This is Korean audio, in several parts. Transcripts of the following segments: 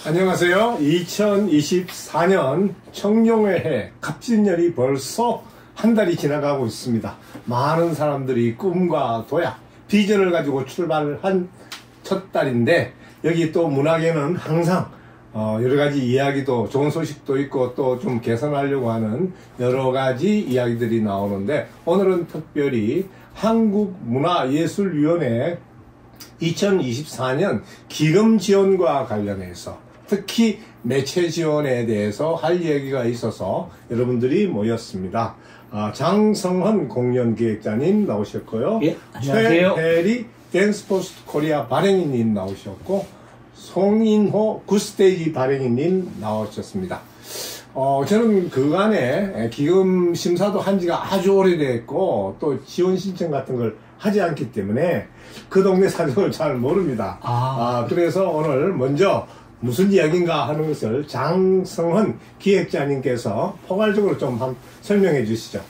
안녕하세요. 2024년 청룡의 해 갑진년이 벌써 한 달이 지나가고 있습니다. 많은 사람들이 꿈과 도약, 비전을 가지고 출발한 첫 달인데 여기 또 문학에는 항상 여러 가지 이야기도 좋은 소식도 있고 또 좀 개선하려고 하는 여러 가지 이야기들이 나오는데 오늘은 특별히 한국문화예술위원회 2024년 기금 지원과 관련해서 특히 매체 지원에 대해서 할 얘기가 있어서 여러분들이 모였습니다. 장성헌 공연기획자님 나오셨고요. 예, 안녕하세요. 최혜리 댄스포스트 코리아 발행인님 나오셨고 송인호 굿스테이지 발행인님 나오셨습니다. 저는 그간에 기금 심사도 한 지가 아주 오래됐고 또 지원 신청 같은 걸 하지 않기 때문에 그 동네 사정을 잘 모릅니다. 그래서 오늘 먼저 무슨 이야기인가 하는 것을 장성헌 기획자님께서 포괄적으로 좀 설명해 주시죠.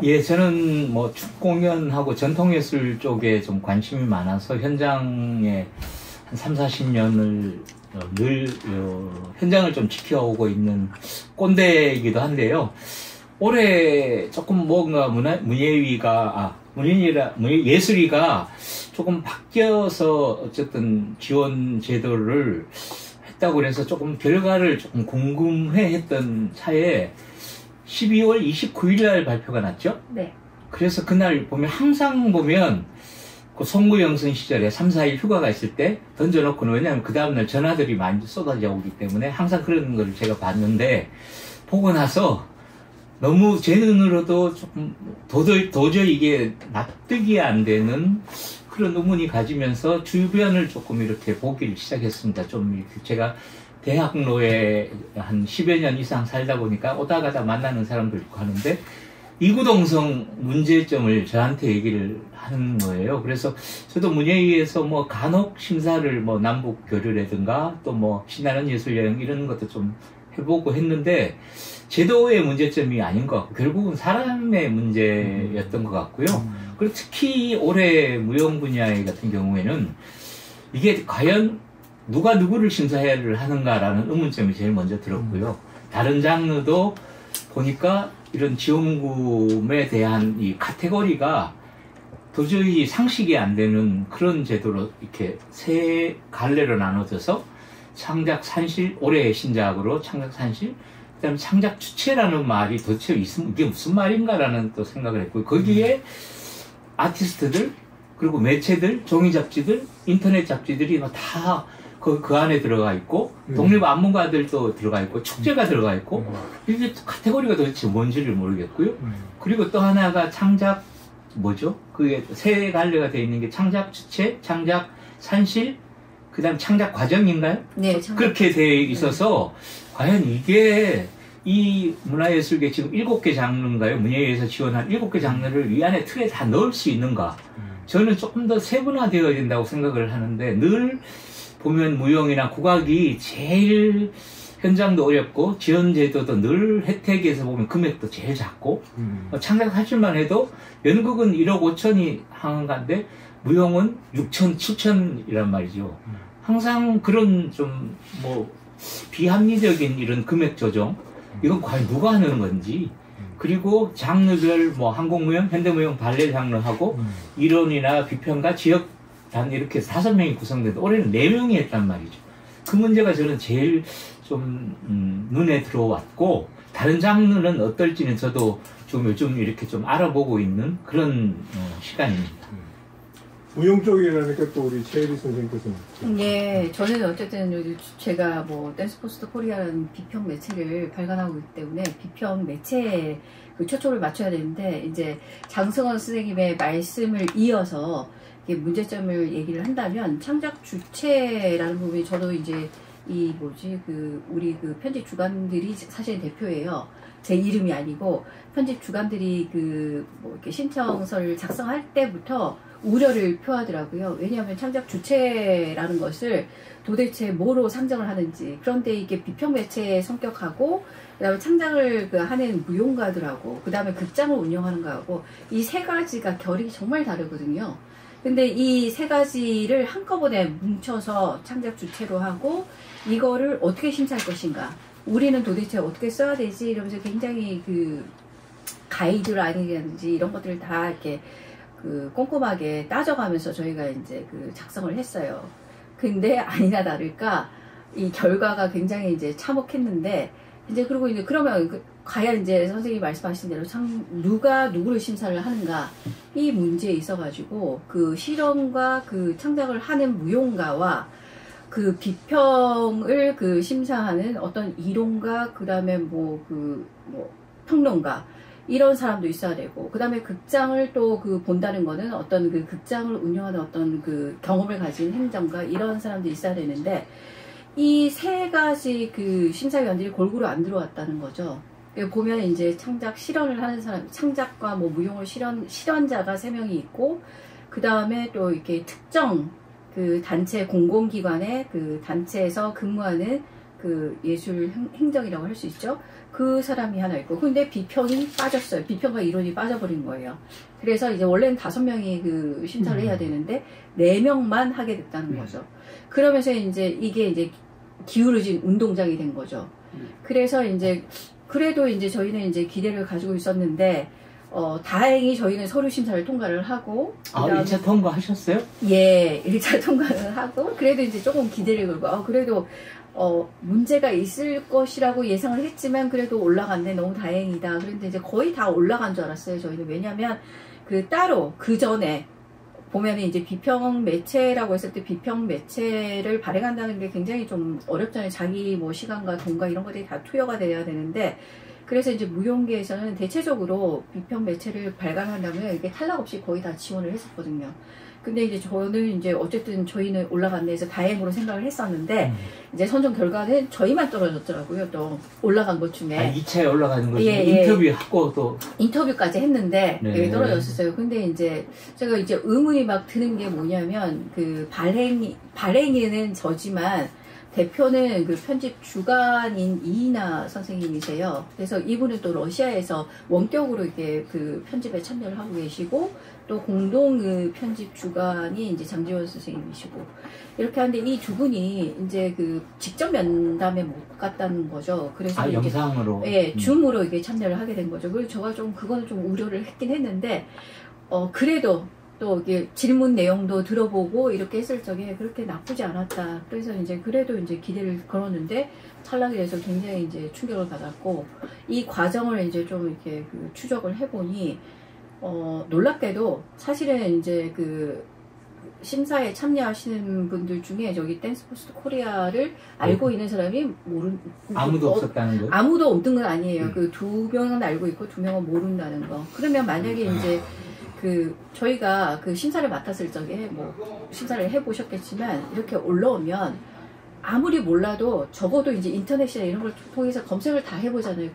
예, 저는 뭐 축공연하고 전통예술 쪽에 좀 관심이 많아서 현장에 한 3, 40년을 늘 현장을 좀 지켜오고 있는 꼰대이기도 한데요. 올해 조금 뭔가 예술위가 조금 바뀌어서 어쨌든 지원 제도를 했다고 그래서 조금 결과를 조금 궁금해 했던 차에 12월 29일 날 발표가 났죠? 네. 그래서 그날 보면 항상 보면 그 송구영선 시절에 3, 4일 휴가가 있을 때 던져놓고는 왜냐하면 그 다음날 전화들이 많이 쏟아져 오기 때문에 항상 그런 걸 제가 봤는데 보고 나서 너무 제 눈으로도 조금 도저히 이게 납득이 안 되는 그런 의문이 가지면서 주변을 조금 이렇게 보기를 시작했습니다. 좀 이렇게 제가 대학로에 한 10여 년 이상 살다 보니까 오다 가다 만나는 사람도 있고 하는데 이구동성 문제점을 저한테 얘기를 하는 거예요. 그래서 저도 문예위에서 뭐 간혹 심사를 뭐 남북 교류라든가 또 뭐 신나는 예술 여행 이런 것도 좀 해보고 했는데 제도의 문제점이 아닌 것 같고 결국은 사람의 문제였던 것 같고요. 그리고 특히 올해 무용 분야 같은 경우에는 이게 과연 누가 누구를 심사해야 하는가라는 의문점이 제일 먼저 들었고요. 다른 장르도 보니까 이런 지원금에 대한 이 카테고리가 도저히 상식이 안 되는 그런 제도로 이렇게 세 갈래로 나눠져서 창작 산실, 올해의 신작으로 창작 산실, 그다음에 창작 주체라는 말이 도대체 이게 무슨 말인가라는 또 생각을 했고 거기에 아티스트들 그리고 매체들, 종이 잡지들, 인터넷 잡지들이 다 그 안에 들어가 있고 독립 안문가들도 들어가 있고 축제가 들어가 있고 이게 카테고리가 도대체 뭔지를 모르겠고요. 그리고 또 하나가 창작 뭐죠? 그게 세 갈래가 되어 있는 게 창작 주체, 창작 산실, 그 다음 창작 과정인가요? 네. 그렇게 되어 있어서 과연 이게 이 문화예술계 지금 7개 장르인가요? 문예위에서 지원한 7개 장르를 이 안에 틀에 다 넣을 수 있는가? 저는 조금 더 세분화되어야 된다고 생각을 하는데 늘 보면 무용이나 국악이 제일 현장도 어렵고 지원 제도도 늘 혜택에서 보면 금액도 제일 작고 창작 사실만 해도 연극은 1억 5천이 한가인데 무용은 6천, 7천이란 말이죠. 항상 그런 좀 뭐 비합리적인 이런 금액 조정 이건 과연 누가 하는 건지 그리고 장르별 뭐 한국무용, 현대무용, 발레 장르하고 이론이나 비평가, 지역 단 이렇게 5명이 구성되는데 올해는 4명이 했단 말이죠. 그 문제가 저는 제일 좀 눈에 들어왔고 다른 장르는 어떨지는 저도 좀 요즘 이렇게 좀 알아보고 있는 그런 시간입니다. 무용 쪽이라니까 또 우리 최혜리 선생님께서는 네, 저는 어쨌든 제가 뭐 댄스포스트 코리아라는 비평 매체를 발간하고 있기 때문에 비평 매체에 그 초점을 맞춰야 되는데 이제 장성헌 선생님의 말씀을 이어서 문제점을 얘기를 한다면 창작 주체라는 부분이 저도 이제 우리 그 편집 주간들이 사실 대표예요. 제 이름이 아니고 편집 주간들이 이렇게 신청서를 작성할 때부터 우려를 표하더라고요. 왜냐하면 창작 주체라는 것을 도대체 뭐로 상정을 하는지 그런데 이게 비평 매체의 성격하고 그다음에 창작을 하는 무용가들하고 그다음에 극장을 운영하는 거하고 이 세 가지가 결이 정말 다르거든요. 근데 이 세 가지를 한꺼번에 뭉쳐서 창작 주체로 하고 이거를 어떻게 심사할 것인가, 우리는 도대체 어떻게 써야 되지 이러면서 굉장히 그 가이드라인이라든지 이런 것들을 다 이렇게 그 꼼꼼하게 따져가면서 저희가 이제 그 작성을 했어요. 근데 아니나 다를까 이 결과가 굉장히 이제 참혹했는데, 이제 그리고 이제 그러면 과연 이제 선생님이 말씀하신 대로 누가 누구를 심사를 하는가 이 문제에 있어가지고 그 실험과 그 창작을 하는 무용가와 그 비평을 그 심사하는 어떤 이론가, 그 다음에 뭐 평론가 이런 사람도 있어야 되고, 그 다음에 극장을 또 그 본다는 거는 어떤 그 극장을 운영하는 어떤 그 경험을 가진 행정가 이런 사람도 있어야 되는데, 이 세 가지 그 심사위원들이 골고루 안 들어왔다는 거죠. 보면 이제 창작 실현을 하는 사람, 창작과 뭐 무용을 실현자가 3명이 있고, 그 다음에 또 이렇게 특정 그 단체 공공기관의 그 단체에서 근무하는 그 예술 행정이라고 할 수 있죠. 그 사람이 하나 있고, 근데 비평이 빠졌어요. 비평과 이론이 빠져버린 거예요. 그래서 이제 원래는 5명이 그 심사를 해야 되는데 4명만 하게 됐다는 거죠. 그러면서 이제 이게 이제 기울어진 운동장이 된 거죠. 그래서 이제 그래도 이제 저희는 이제 기대를 가지고 있었는데, 다행히 저희는 서류 심사를 통과를 하고. 1차 통과하셨어요? 예, 1차 통과를 하고, 그래도 이제 조금 기대를 걸고, 그래도, 문제가 있을 것이라고 예상을 했지만, 그래도 올라갔네, 너무 다행이다. 그런데 이제 거의 다 올라간 줄 알았어요, 저희는. 왜냐면, 따로, 그 전에, 보면은 이제 비평 매체라고 했을 때 비평 매체를 발행한다는 게 굉장히 좀 어렵잖아요. 자기 뭐 시간과 돈과 이런 것들이 다 투여가 돼야 되는데, 그래서 이제 무용계에서는 대체적으로 비평 매체를 발간한다면 이게 탈락 없이 거의 다 지원을 했었거든요. 근데 이제 저는 이제 어쨌든 저희는 올라갔네 해서 다행으로 생각을 했었는데, 이제 선정 결과는 저희만 떨어졌더라고요. 또 올라간 것 중에. 2차에 올라가는 거죠. 예, 인터뷰하고 또. 인터뷰까지 했는데, 네. 떨어졌었어요. 근데 이제 제가 이제 의문이 막 드는 게 뭐냐면, 그 발행인은 저지만, 대표는 그 편집 주간인 이이나 선생님이세요. 그래서 이분은 또 러시아에서 원격으로 이렇게 그 편집에 참여를 하고 계시고, 또 공동 그 편집 주간이 이제 장지원 선생님이시고, 이렇게 하는데 이 두 분이 이제 그 직접 면담에 못 갔다는 거죠. 그래서 이제 영상으로. 예, 줌으로 이게 참여를 하게 된 거죠. 그래서 제가 좀 그거는 좀 우려를 했긴 했는데, 그래도 또 이게 질문 내용도 들어보고 이렇게 했을 적에 그렇게 나쁘지 않았다. 그래서 이제 그래도 이제 기대를 걸었는데 탈락이 돼서 굉장히 이제 충격을 받았고, 이 과정을 이제 좀 이렇게 그 추적을 해보니, 놀랍게도 사실은 이제 그 심사에 참여하시는 분들 중에 저기 댄스포스트 코리아를 알고 있는 사람이 아무도 없었다는 거? 아무도 없는 건 아니에요. 그 2명은 알고 있고 2명은 모른다는 거. 그러면 만약에 이제 저희가 그 심사를 맡았을 적에 뭐 심사를 해보셨겠지만, 이렇게 올라오면 아무리 몰라도 적어도 이제 인터넷이나 이런 걸 통해서 검색을 다 해보잖아요.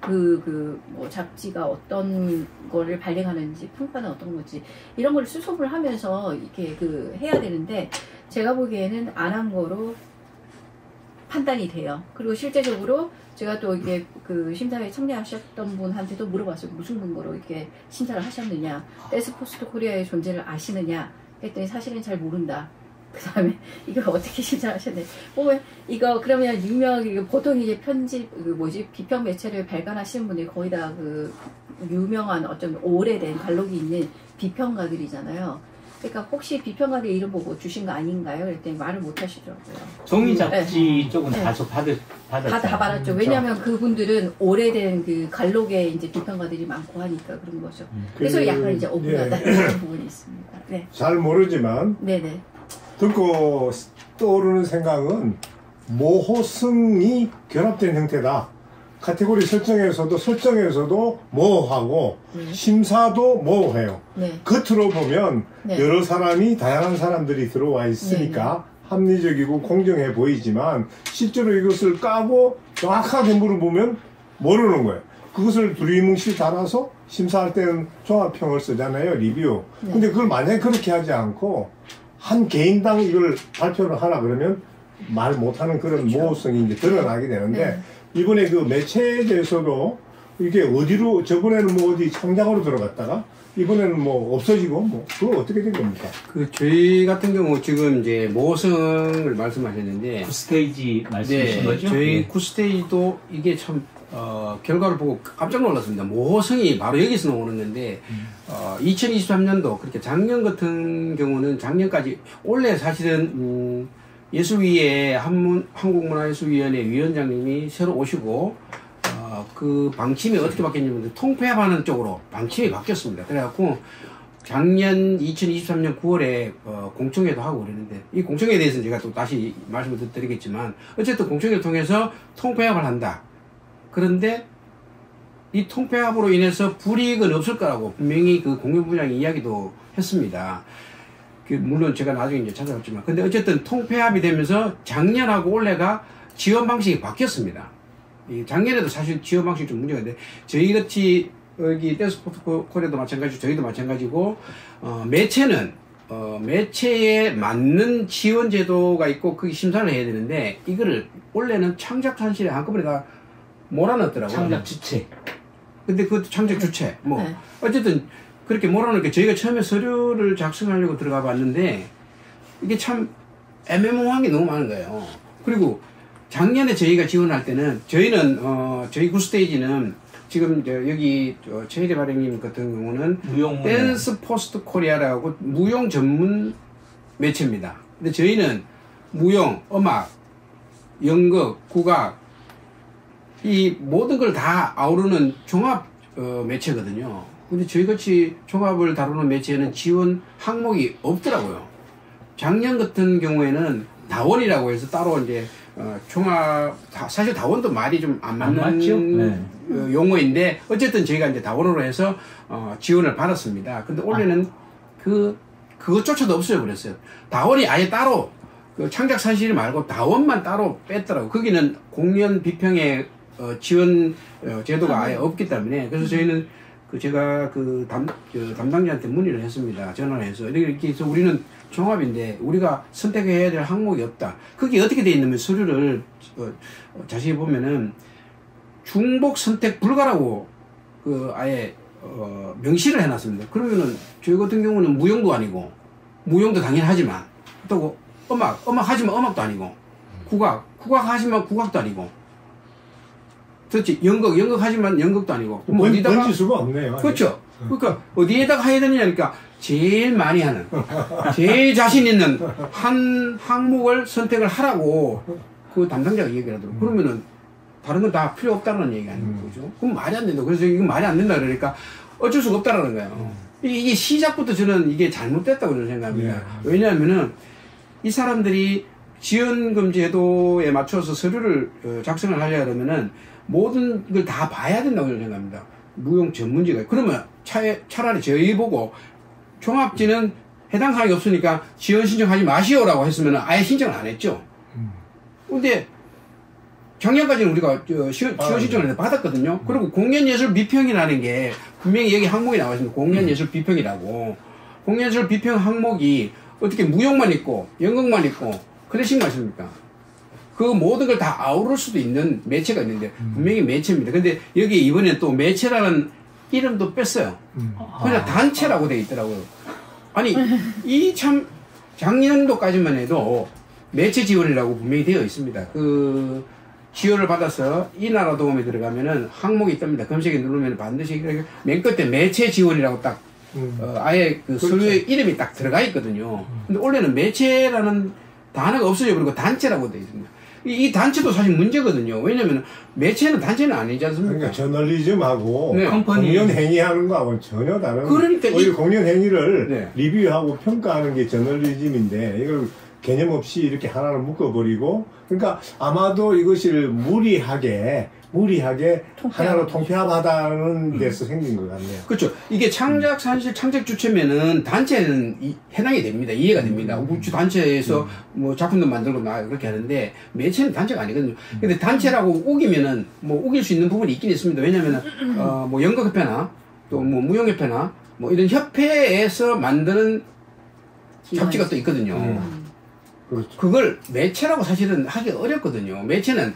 뭐 잡지가 어떤 거를 발행하는지, 평가는 어떤 건지, 이런 걸 수sob을 하면서 이렇게 해야 되는데, 제가 보기에는 안 한 거로 판단이 돼요. 그리고 실제적으로 제가 또 이게 그 심사에 참여하셨던 분한테도 물어봤어요. 무슨 근거로 이렇게 심사를 하셨느냐, 댄스포스트 코리아의 존재를 아시느냐 했더니 사실은 잘 모른다. 그 다음에 이걸 어떻게 심사하셨네. 보면 이거 그러면 보통 이제 비평 매체를 발간하시는 분들이 거의 다 유명한 어떤 오래된 관록이 있는 비평가들이잖아요. 그러니까 혹시 비평가들 이름 보고 주신 거 아닌가요? 그랬더니 말을 못 하시더라고요. 종이 잡지 쪽은 다소 받았죠. 다 받았죠. 왜냐하면 그분들은 오래된 그 관록의 이제 비평가들이 많고 하니까 그런 거죠. 그래서 약간 이제 억울하다는 그런 부분이 있습니다. 네. 잘 모르지만 네네. 듣고 떠오르는 생각은 모호성이 결합된 형태다. 카테고리 설정에서도 모호하고 심사도 모호해요. 네. 겉으로 보면 네. 여러 사람이, 다양한 사람들이 들어와 있으니까 합리적이고 공정해 보이지만, 실제로 이것을 까고 정확하게 물어보면 모르는 거예요. 그것을 두리뭉실 달아서 심사할 때는 종합평을 쓰잖아요, 리뷰. 근데 그걸 만약에 그렇게 하지 않고 한 개인당 이걸 발표를 하라 그러면 말 못하는 그런 모호성이 이제 드러나게 되는데, 이번에 그 매체에 대해서도 이게 어디로 저번에는 뭐 어디 창작으로 들어갔다가 이번에는 뭐 없어지고 뭐 그거 어떻게 된 겁니까? 그 저희 같은 경우 지금 이제 모성을 말씀하셨는데 9스테이지 말씀하신 거죠? 저희 9스테이지도 이게 참 결과를 보고 깜짝 놀랐습니다. 모성이 바로 여기서 나오는데 2023년도 그렇게 작년 같은 경우는 작년까지 원래 사실은 예술위에 한국문화예술위원회 위원장님이 새로 오시고 그 방침이 어떻게 바뀌었냐면 통폐합하는 쪽으로 방침이 바뀌었습니다. 그래갖고 작년 2023년 9월에 공청회도 하고 그랬는데 이 공청회에 대해서는 제가 또 다시 말씀을 드리겠지만 어쨌든 공청회를 통해서 통폐합을 한다. 그런데 이 통폐합으로 인해서 불이익은 없을 거라고 분명히 그 공연부장이 이야기도 했습니다. 물론 제가 나중에 이제 찾아봤지만 근데 어쨌든 통폐합이 되면서 작년하고 올해가 지원 방식이 바뀌었습니다. 작년에도 사실 지원 방식이 좀 문제가 있는데 저희 같이 여기 댄스포트 코리아도 마찬가지고 저희도 마찬가지고 매체는 매체에 맞는 지원 제도가 있고 그게 심사를 해야 되는데 이거를 원래는 창작 산실에 한꺼번에 다 몰아넣더라고요. 창작 주체. 근데 그것도 창작 주체. 뭐 네. 어쨌든 그렇게 몰아넣으니까 저희가 처음에 서류를 작성하려고 들어가 봤는데 이게 참 애매모호한 게 너무 많은 거예요. 그리고 작년에 저희가 지원할 때는 저희는 저희 9스테이지는 지금 여기 최혜대 발행님 같은 경우는 무용 댄스 포스트 코리아라고 무용 전문 매체입니다. 근데 저희는 무용, 음악, 연극, 국악 이 모든 걸 다 아우르는 종합 매체거든요. 근데 저희같이 종합을 다루는 매체에는 지원 항목이 없더라고요. 작년 같은 경우에는 다원이라고 해서 따로 이제 종합 사실 다원도 말이 좀 안 맞는 네. 용어인데 어쨌든 저희가 이제 다원으로 해서 지원을 받았습니다. 근데 올해는 그것조차도 없어져 버렸어요. 다원이 아예 따로 그 창작 산실 말고 다원만 따로 뺐더라고. 거기는 공연 비평의 지원 제도가 아예 없기 때문에 그래서 저희는 제가 담당자한테 문의를 했습니다. 전화를 해서 이렇게 해서 우리는 종합인데 우리가 선택해야 될 항목이 없다. 그게 어떻게 돼 있냐면 서류를 자세히 보면은 중복 선택 불가라고 아예 명시를 해놨습니다. 그러면은 저희 같은 경우는 무용도 아니고 무용도 당연히 하지만 또 음악 하지만 음악도 아니고 국악 하지만 국악도 아니고 그렇지 연극 하지만 연극도 아니고 뭐 어디다가 던질 수가 없네요. 그렇죠. 그러니까 어디에다가 해야 되느냐니까 제일 많이 하는 제일 자신 있는 한 항목을 선택을 하라고 그 담당자가 얘기를 하더라고요. 그러면은 다른 건 다 필요 없다는 얘기 아니에요. 그죠? 그럼 말이 안 된다. 그래서 이거 말이 안 된다 그러니까 어쩔 수가 없다라는 거예요. 이게 시작부터 저는 이게 잘못됐다고 저는 생각합니다. 왜냐하면은 이 사람들이 지원금 제도에 맞춰서 서류를 작성을 하려고 그러면은 모든 걸 다 봐야 된다고 저는 생각합니다. 무용 전문지가. 그러면 차라리 저희 보고 종합지는 해당 사항이 없으니까 지원 신청하지 마시오라고 했으면 아예 신청을 안 했죠. 근데 작년까지는 우리가 지원 신청을 받았거든요. 그리고 공연예술 비평이라는 게 분명히 여기 항목이 나와 있습니다. 공연예술 비평이라고. 공연예술 비평 항목이 어떻게 무용만 있고 연극만 있고 클래식만 있습니까? 그 모든 걸 다 아우를 수도 있는 매체가 있는데 분명히 매체입니다. 근데 여기 이번에 또 매체라는 이름도 뺐어요. 그냥 단체라고 돼 있더라고요. 아니 이 참 작년도까지만 해도 매체 지원이라고 분명히 되어 있습니다. 그 지원을 받아서 이 나라 도움에 들어가면은 항목이 있답니다. 검색에 누르면 반드시 맨 끝에 매체 지원이라고 딱 아예 그 서류에 이름이 딱 들어가 있거든요. 근데 원래는 매체라는 단어가 없어져 버리고 단체라고 되어 있습니다. 이 단체도 사실 문제거든요. 왜냐면 매체는 단체는 아니지 않습니까? 그러니까 저널리즘하고 네. 공연 행위하는 거하고는 전혀 다른. 그러니까 오히려 공연 행위를 네. 리뷰하고 평가하는 게 저널리즘인데 이걸 개념 없이 이렇게 하나를 묶어버리고 그러니까 아마도 이것을 무리하게 하나로 통폐합하다는 데서 생긴 것 같네요. 그렇죠. 이게 창작 산실 창작 주체면은 단체는 해당이 됩니다. 이해가 됩니다. 우주 단체에서 뭐 작품도 만들고 나 그렇게 하는데 매체는 단체가 아니거든요. 근데 단체라고 우기면은 뭐 우길 수 있는 부분이 있긴 있습니다. 왜냐면은 뭐 연극협회나 또 뭐 무용협회나 뭐 이런 협회에서 만드는 잡지가 또 있거든요. 그렇죠. 그걸 매체라고 사실은 하기 어렵거든요. 매체는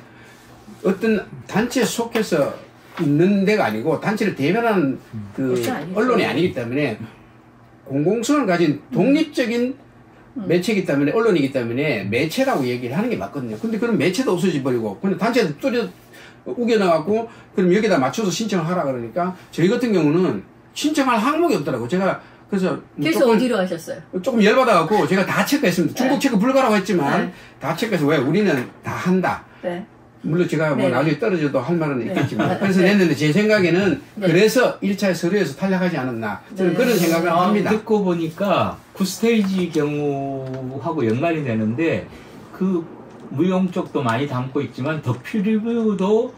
어떤 단체 속에서 있는 데가 아니고 단체를 대변하는 그 그렇죠, 아니죠. 언론이 아니기 때문에 공공성을 가진 독립적인 매체이기 때문에 언론이기 때문에 매체라고 얘기를 하는 게 맞거든요. 근데 그런 매체도 없어져 버리고 그냥 단체도 뚜려 우겨나갖고 그럼 여기다 맞춰서 신청을 하라 그러니까 저희 같은 경우는 신청할 항목이 없더라고. 제가 그래서 어디로 하셨어요? 조금 열받아갖고 제가 다 체크했습니다. 중국 체크 불가라고 했지만 다 체크해서 왜 우리는 다 한다. 네. 물론 제가 뭐 네. 나중에 떨어져도 할 말은 있겠지만 그래서 냈는데 제 생각에는 네. 그래서 1차 서류에서 탈락하지 않았나 저는 네. 그런 생각을 합니다. 듣고 보니까 9스테이지 경우하고 연관이 되는데 그 무용 쪽도 많이 담고 있지만 더퓨리뷰도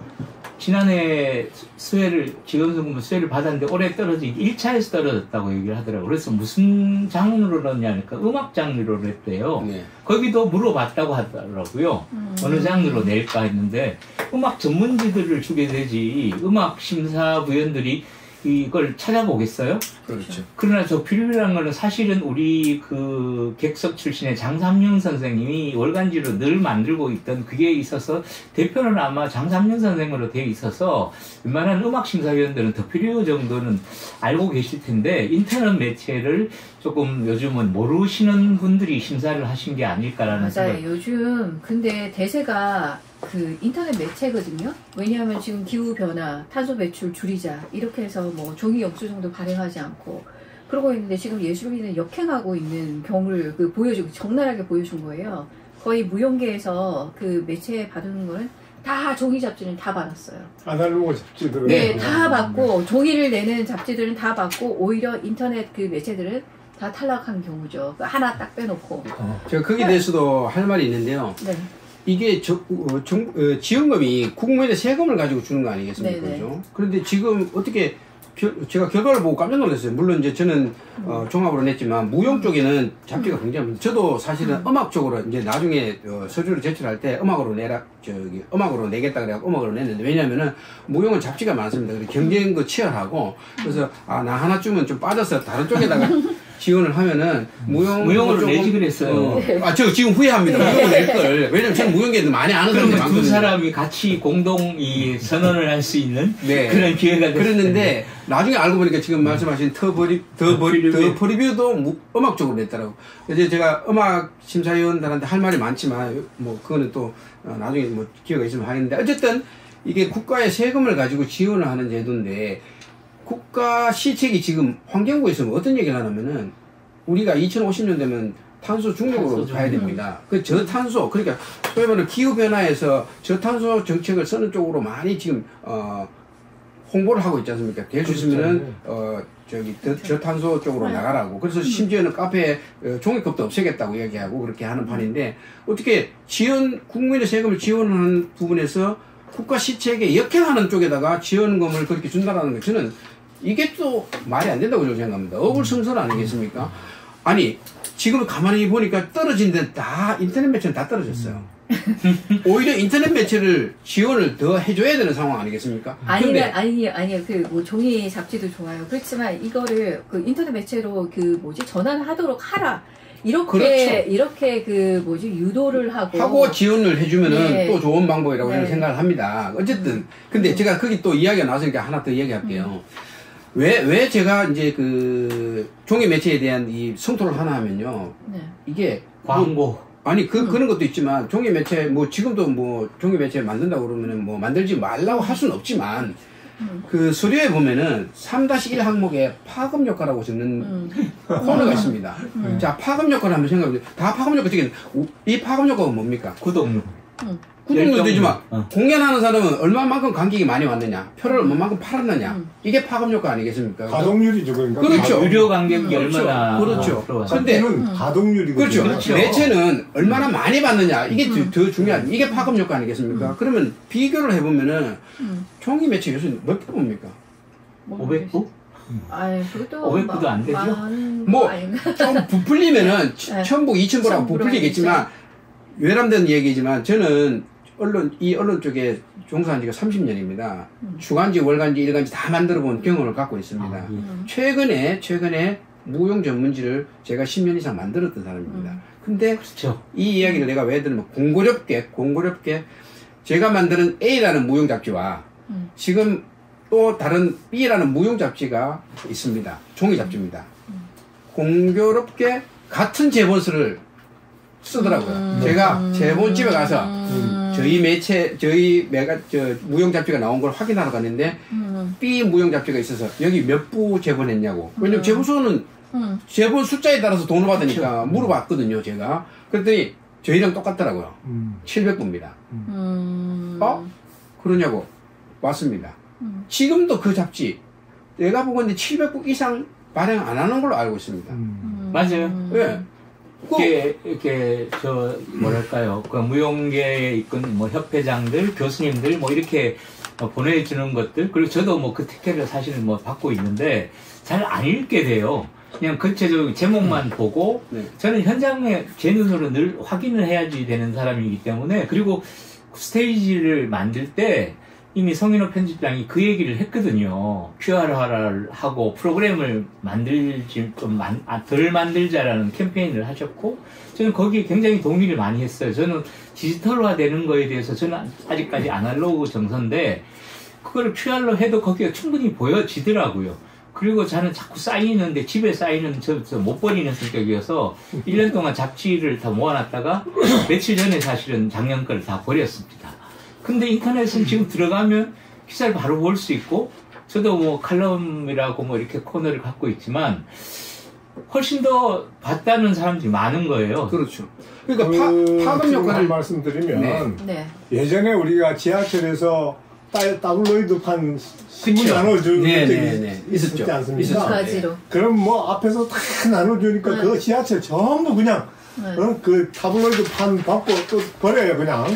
지난해 지원성금 수혜를 받았는데 올해 1차에서 떨어졌다고 얘기를 하더라고요. 그래서 무슨 장르로 넣냐니까 음악 장르로 냈대요. 네. 거기도 물어봤다고 하더라고요. 어느 장르로 낼까 했는데 음악 전문지들을 주게 되지 음악 심사위원들이 이걸 찾아보겠어요? 그렇죠. 그러나 저 필름이라는 거는 사실은 우리 그 객석 출신의 장삼윤 선생님이 월간지로 늘 만들고 있던 그게 있어서 대표는 아마 장삼윤 선생으로 되어 있어서 웬만한 음악심사위원들은 더 필요 정도는 알고 계실 텐데 인터넷 매체를 조금 요즘은 모르시는 분들이 심사를 하신 게 아닐까라는 맞아요. 생각. 요즘 근데 대세가 그 인터넷 매체거든요. 왜냐하면 지금 기후 변화, 탄소 배출 줄이자 이렇게 해서 뭐 종이 영수증도 발행하지 않고 그러고 있는데 지금 예술인은 역행하고 있는 경우를 보여주고 적나라하게 보여준 거예요. 거의 무용계에서 그 매체 받는 거는 다 종이 잡지는 다 받았어요. 아날로그 잡지들은 네, 다 받고 종이를 내는 잡지들은 다 받고 오히려 인터넷 그 매체들은 다 탈락한 경우죠. 하나 딱 빼놓고. 제가 거기에 대해서도 할 말이 있는데요. 네. 이게 지원금이 국민의 세금을 가지고 주는 거 아니겠습니까? 네네. 그죠? 그런데 지금 어떻게 제가 결과를 보고 깜짝 놀랐어요. 물론 이제 저는 종합으로 냈지만 무용 쪽에는 잡지가 굉장히 저도 사실은 음악 쪽으로 이제 나중에 서류를 제출할 때 음악으로 음악으로 내겠다 그래갖고 음악으로 냈는데 왜냐면은 무용은 잡지가 많습니다. 그리고 경쟁도 치열하고 그래서 나 하나쯤은 좀 빠져서 다른 쪽에다가 지원을 하면은 무용으로 내지 그랬어요. 저 지금 후회합니다. 무용을 낼 걸. 왜냐면 저는 무용계에는 많이 아는 사람이 그러면 많거든요. 두 사람이 같이 공동 이 선언을 할 수 있는 네. 그런 기회가 됐어요. 그랬는데 나중에 알고 보니까 지금 말씀하신 더 프리뷰도 음악 쪽으로 냈더라고. 이제 제가 음악 심사위원들한테 할 말이 많지만 뭐 그거는 또 나중에 뭐 기회가 있으면 하겠는데 어쨌든 이게 국가의 세금을 가지고 지원을 하는 제도인데 국가 시책이 지금 환경부에서 어떤 얘기를 하냐면은 우리가 2050년 되면 탄소 중립으로 가야 됩니다. 그 저탄소 그러니까 소위 말하는 기후 변화에서 저탄소 정책을 쓰는 쪽으로 많이 지금 홍보를 하고 있지 않습니까? 될 수 있으면은 저탄소 쪽으로 나가라고. 그래서 심지어는 카페에 종이컵도 없애겠다고 얘기하고 그렇게 하는 판인데 어떻게 국민의 세금을 지원하는 부분에서 국가 시책에 역행하는 쪽에다가 지원금을 그렇게 준다라는 거 저는 이게 또 말이 안 된다고 저는 생각합니다. 어불성설 아니겠습니까? 아니 지금 가만히 보니까 떨어진 데는 다 인터넷 매체는 다 떨어졌어요. 오히려 인터넷 매체를 지원을 더 해줘야 되는 상황 아니겠습니까? 아니요. 그 뭐 종이 잡지도 좋아요. 그렇지만 이거를 그 인터넷 매체로 전환하도록 하라. 이렇게 유도를 하고 지원을 해주면은 네. 또 좋은 방법이라고 저는 네. 생각을 합니다. 어쨌든 근데 제가 거기 또 이야기가 나왔으니까 하나 더 얘기할게요. 왜 제가 이제 그 종이 매체에 대한 이 성토를 하나 하면요. 네. 이게 광고. 그런 것도 있지만 종이 매체 지금도 종이 매체 만든다고 그러면은 만들지 말라고 할 수는 없지만 그 서류에 보면은 3-1 항목에 파급 효과라고 적는 코너가 있습니다. 자, 파급 효과를 한번 생각해보세요. 다 파급 효과 적인 이 파급 효과가 뭡니까? 구독료. 구독료도 되지만 공연하는 사람은 얼마만큼 관객이 많이 왔느냐, 표를 얼마만큼 팔았느냐, 이게 파급 효과 아니겠습니까? 가동률이죠, 그러니까. 그렇죠. 유료 관객이 얼마나 그렇죠. 들어왔어요. 근데 가동률이거든요. 그렇죠. 매체는 얼마나 많많이 받느냐 이게 더 중요한 이게 파급 효과 아니겠습니까? 그러면 비교를 해보면은 종이 매체 요새 몇 부 봅니까? 500부? 아유, 그것도 500부도 안 되죠? 좀 부풀리면은 네. 1000부, 2000부라고 1000부 부풀리겠지만 외람된 얘기지만 저는 언론 쪽에 종사한 지가 30년입니다. 주간지, 월간지, 일간지 다 만들어 본 경험을 갖고 있습니다. 최근에 무용 전문지를 제가 10년 이상 만들었던 사람입니다. 근데 그렇죠. 이 이야기를 내가 왜 들으면 공고롭게 제가 만드는 A라는 무용 잡지와 지금 또 다른 B라는 무용 잡지가 있습니다. 종이 잡지입니다. 공교롭게 같은 제본서를 쓰더라고요. 제가 제본집에 가서 저희 매체, 무용 잡지가 나온 걸 확인하러 갔는데 B 무용 잡지가 있어서 여기 몇 부 제본했냐고. 왜냐면 제본서는 제본 숫자에 따라서 돈을 받으니까 물어봤거든요, 제가. 그랬더니 저희랑 똑같더라고요. 700부입니다. 그러냐고. 맞습니다. 지금도 그 잡지 내가 보건데 700부 이상 발행 안 하는 걸로 알고 있습니다. 맞아요. 예. 이렇게 뭐랄까요, 그 무용계에 있건 뭐 협회장들, 교수님들 뭐 이렇게 보내주는 것들, 그리고 저도 뭐 그 특혜를 사실은 뭐 받고 있는데 잘 안 읽게 돼요. 그냥 전체적으로 제목만 보고, 저는 현장에 제 눈으로 늘 확인을 해야지 되는 사람이기 때문에, 그리고 스테이지를 만들 때 이미 성인호 편집장이 그 얘기를 했거든요. QR화를 하고 프로그램을 만들지 덜 만들자라는 캠페인을 하셨고, 저는 거기에 굉장히 동의를 많이 했어요. 저는 디지털화 되는 거에 대해서 저는 아직까지 아날로그 정서인데, 그거를 QR로 해도 거기가 충분히 보여지더라고요. 그리고 저는 자꾸 쌓이는데, 집에 쌓이는 저 못 버리는 성격이어서 1년 동안 잡지를 다 모아놨다가 며칠 전에 사실은 작년 걸 다 버렸습니다. 근데 인터넷은 지금 들어가면 기사를 바로 볼 수 있고, 저도 뭐 칼럼이라고 뭐 이렇게 코너를 갖고 있지만 훨씬 더 봤다는 사람들이 많은 거예요. 그렇죠. 그러니까 파급 역할을 말씀드리면 예전에 우리가 지하철에서 타블로이드판 신문 나눠주는 적이 있었지 않습니까? 그럼 뭐 앞에서 다 나눠주니까 그 지하철 전부 그냥 그 타블로이드판 받고 또 버려요, 그냥.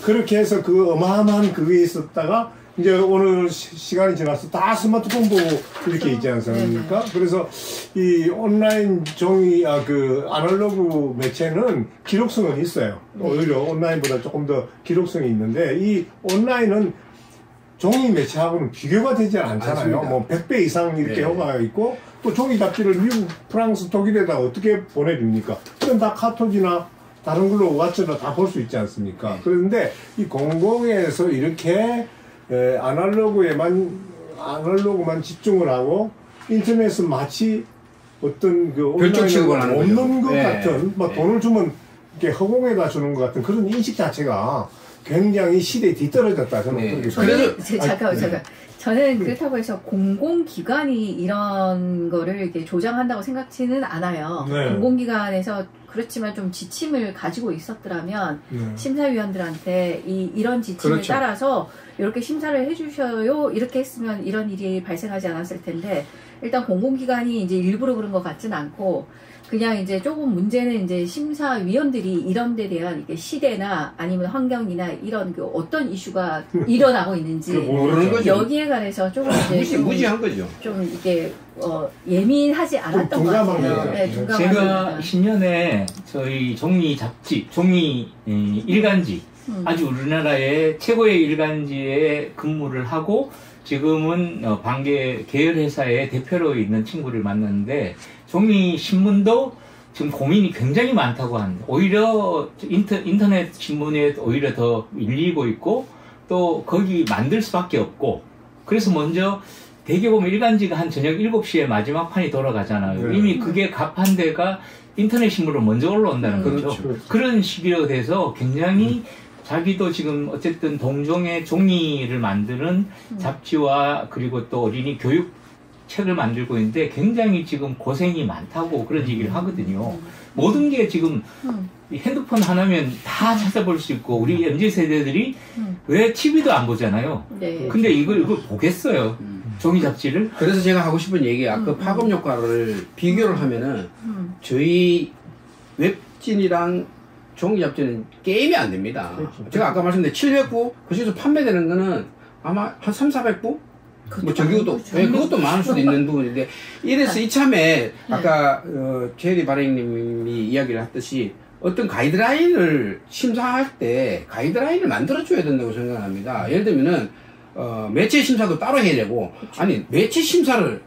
그렇게 해서 그 어마어마한 그게 있었다가 이제 오늘 시간이 지나서 다 스마트폰 보고 이렇게 있지 않습니까? 그래서 이 온라인 종이, 그 아날로그 매체는 기록성은 있어요. 오히려 온라인보다 조금 더 기록성이 있는데, 이 온라인은 종이 매체하고는 비교가 되지 않잖아요. 맞습니다. 뭐 100배 이상 이렇게 효과가 있고, 또 종이 잡지를 미국, 프랑스, 독일에다 어떻게 보내줍니까? 그럼 다 카톡이나 다른 걸로 왓츠나 다 볼 수 있지 않습니까? 그런데 이 공공에서 이렇게 아날로그만 집중을 하고 인터넷은 마치 어떤 그 온라인을 없는 것 같은, 뭐 돈을 주면 이렇게 허공에다 주는 것 같은 그런 인식 자체가 굉장히 시대에 뒤떨어졌다. 저는 그렇게 잠깐. 저는 그렇다고 해서 공공기관이 이런 거를 이렇게 조장한다고 생각지는 않아요. 공공기관에서 그렇지만 좀 지침을 가지고 있었더라면 심사위원들한테 이런 지침을 따라서 이렇게 심사를 해주셔요. 이렇게 했으면 이런 일이 발생하지 않았을 텐데, 일단 공공기관이 이제 일부러 그런 것 같진 않고, 그냥 이제 조금 문제는 이제 심사위원들이 이런 데 대한 이게 시대나 아니면 환경이나 이런 그 어떤 이슈가 일어나고 있는지 여기에 관해서 조금 이제 무지한 거죠. 좀 이게 예민하지 않았던 것 같아요. 제가 10년에 저희 종이 잡지, 종이 일간지, 아주 우리나라의 최고의 일간지에 근무를 하고 지금은 반개 계열회사의 대표로 있는 친구를 만났는데, 종이 신문도 지금 고민이 굉장히 많다고 합니다. 오히려 인터넷 신문에 오히려 더 밀리고 있고, 또 거기 만들 수밖에 없고, 그래서 먼저 대개 보면 일간지가 한 저녁 7시에 마지막 판이 돌아가잖아요. 이미 그게 갑한 데가 인터넷 신문으로 먼저 올라온다는 거죠. 그런 시기로 돼서 굉장히 자기도 지금 어쨌든 동종의 종이를 만드는 잡지와 그리고 또 어린이 교육 책을 만들고 있는데 굉장히 지금 고생이 많다고 그런 얘기를 하거든요. 모든 게 지금 핸드폰 하나면 다 찾아볼 수 있고, 우리 MZ세대들이 왜 TV도 안 보잖아요. 근데 이걸 보겠어요. 종이 잡지를. 그래서 제가 하고 싶은 얘기가 그 파급 효과를 비교를 하면은 저희 웹진이랑 종이 잡지는 게임이 안 됩니다. 제가 아까 말씀드린 700부, 그 중에서 판매되는 거는 아마 한 300~400부? 뭐 저기도 그것도 많을 수도 있는 부분인데, 이래서 이참에 아까 제리 발행님이 이야기를 했듯이 어떤 가이드라인을 심사할 때 가이드라인을 만들어줘야 된다고 생각합니다. 예를 들면은 매체 심사도 따로 해야 되고, 아니 매체 심사를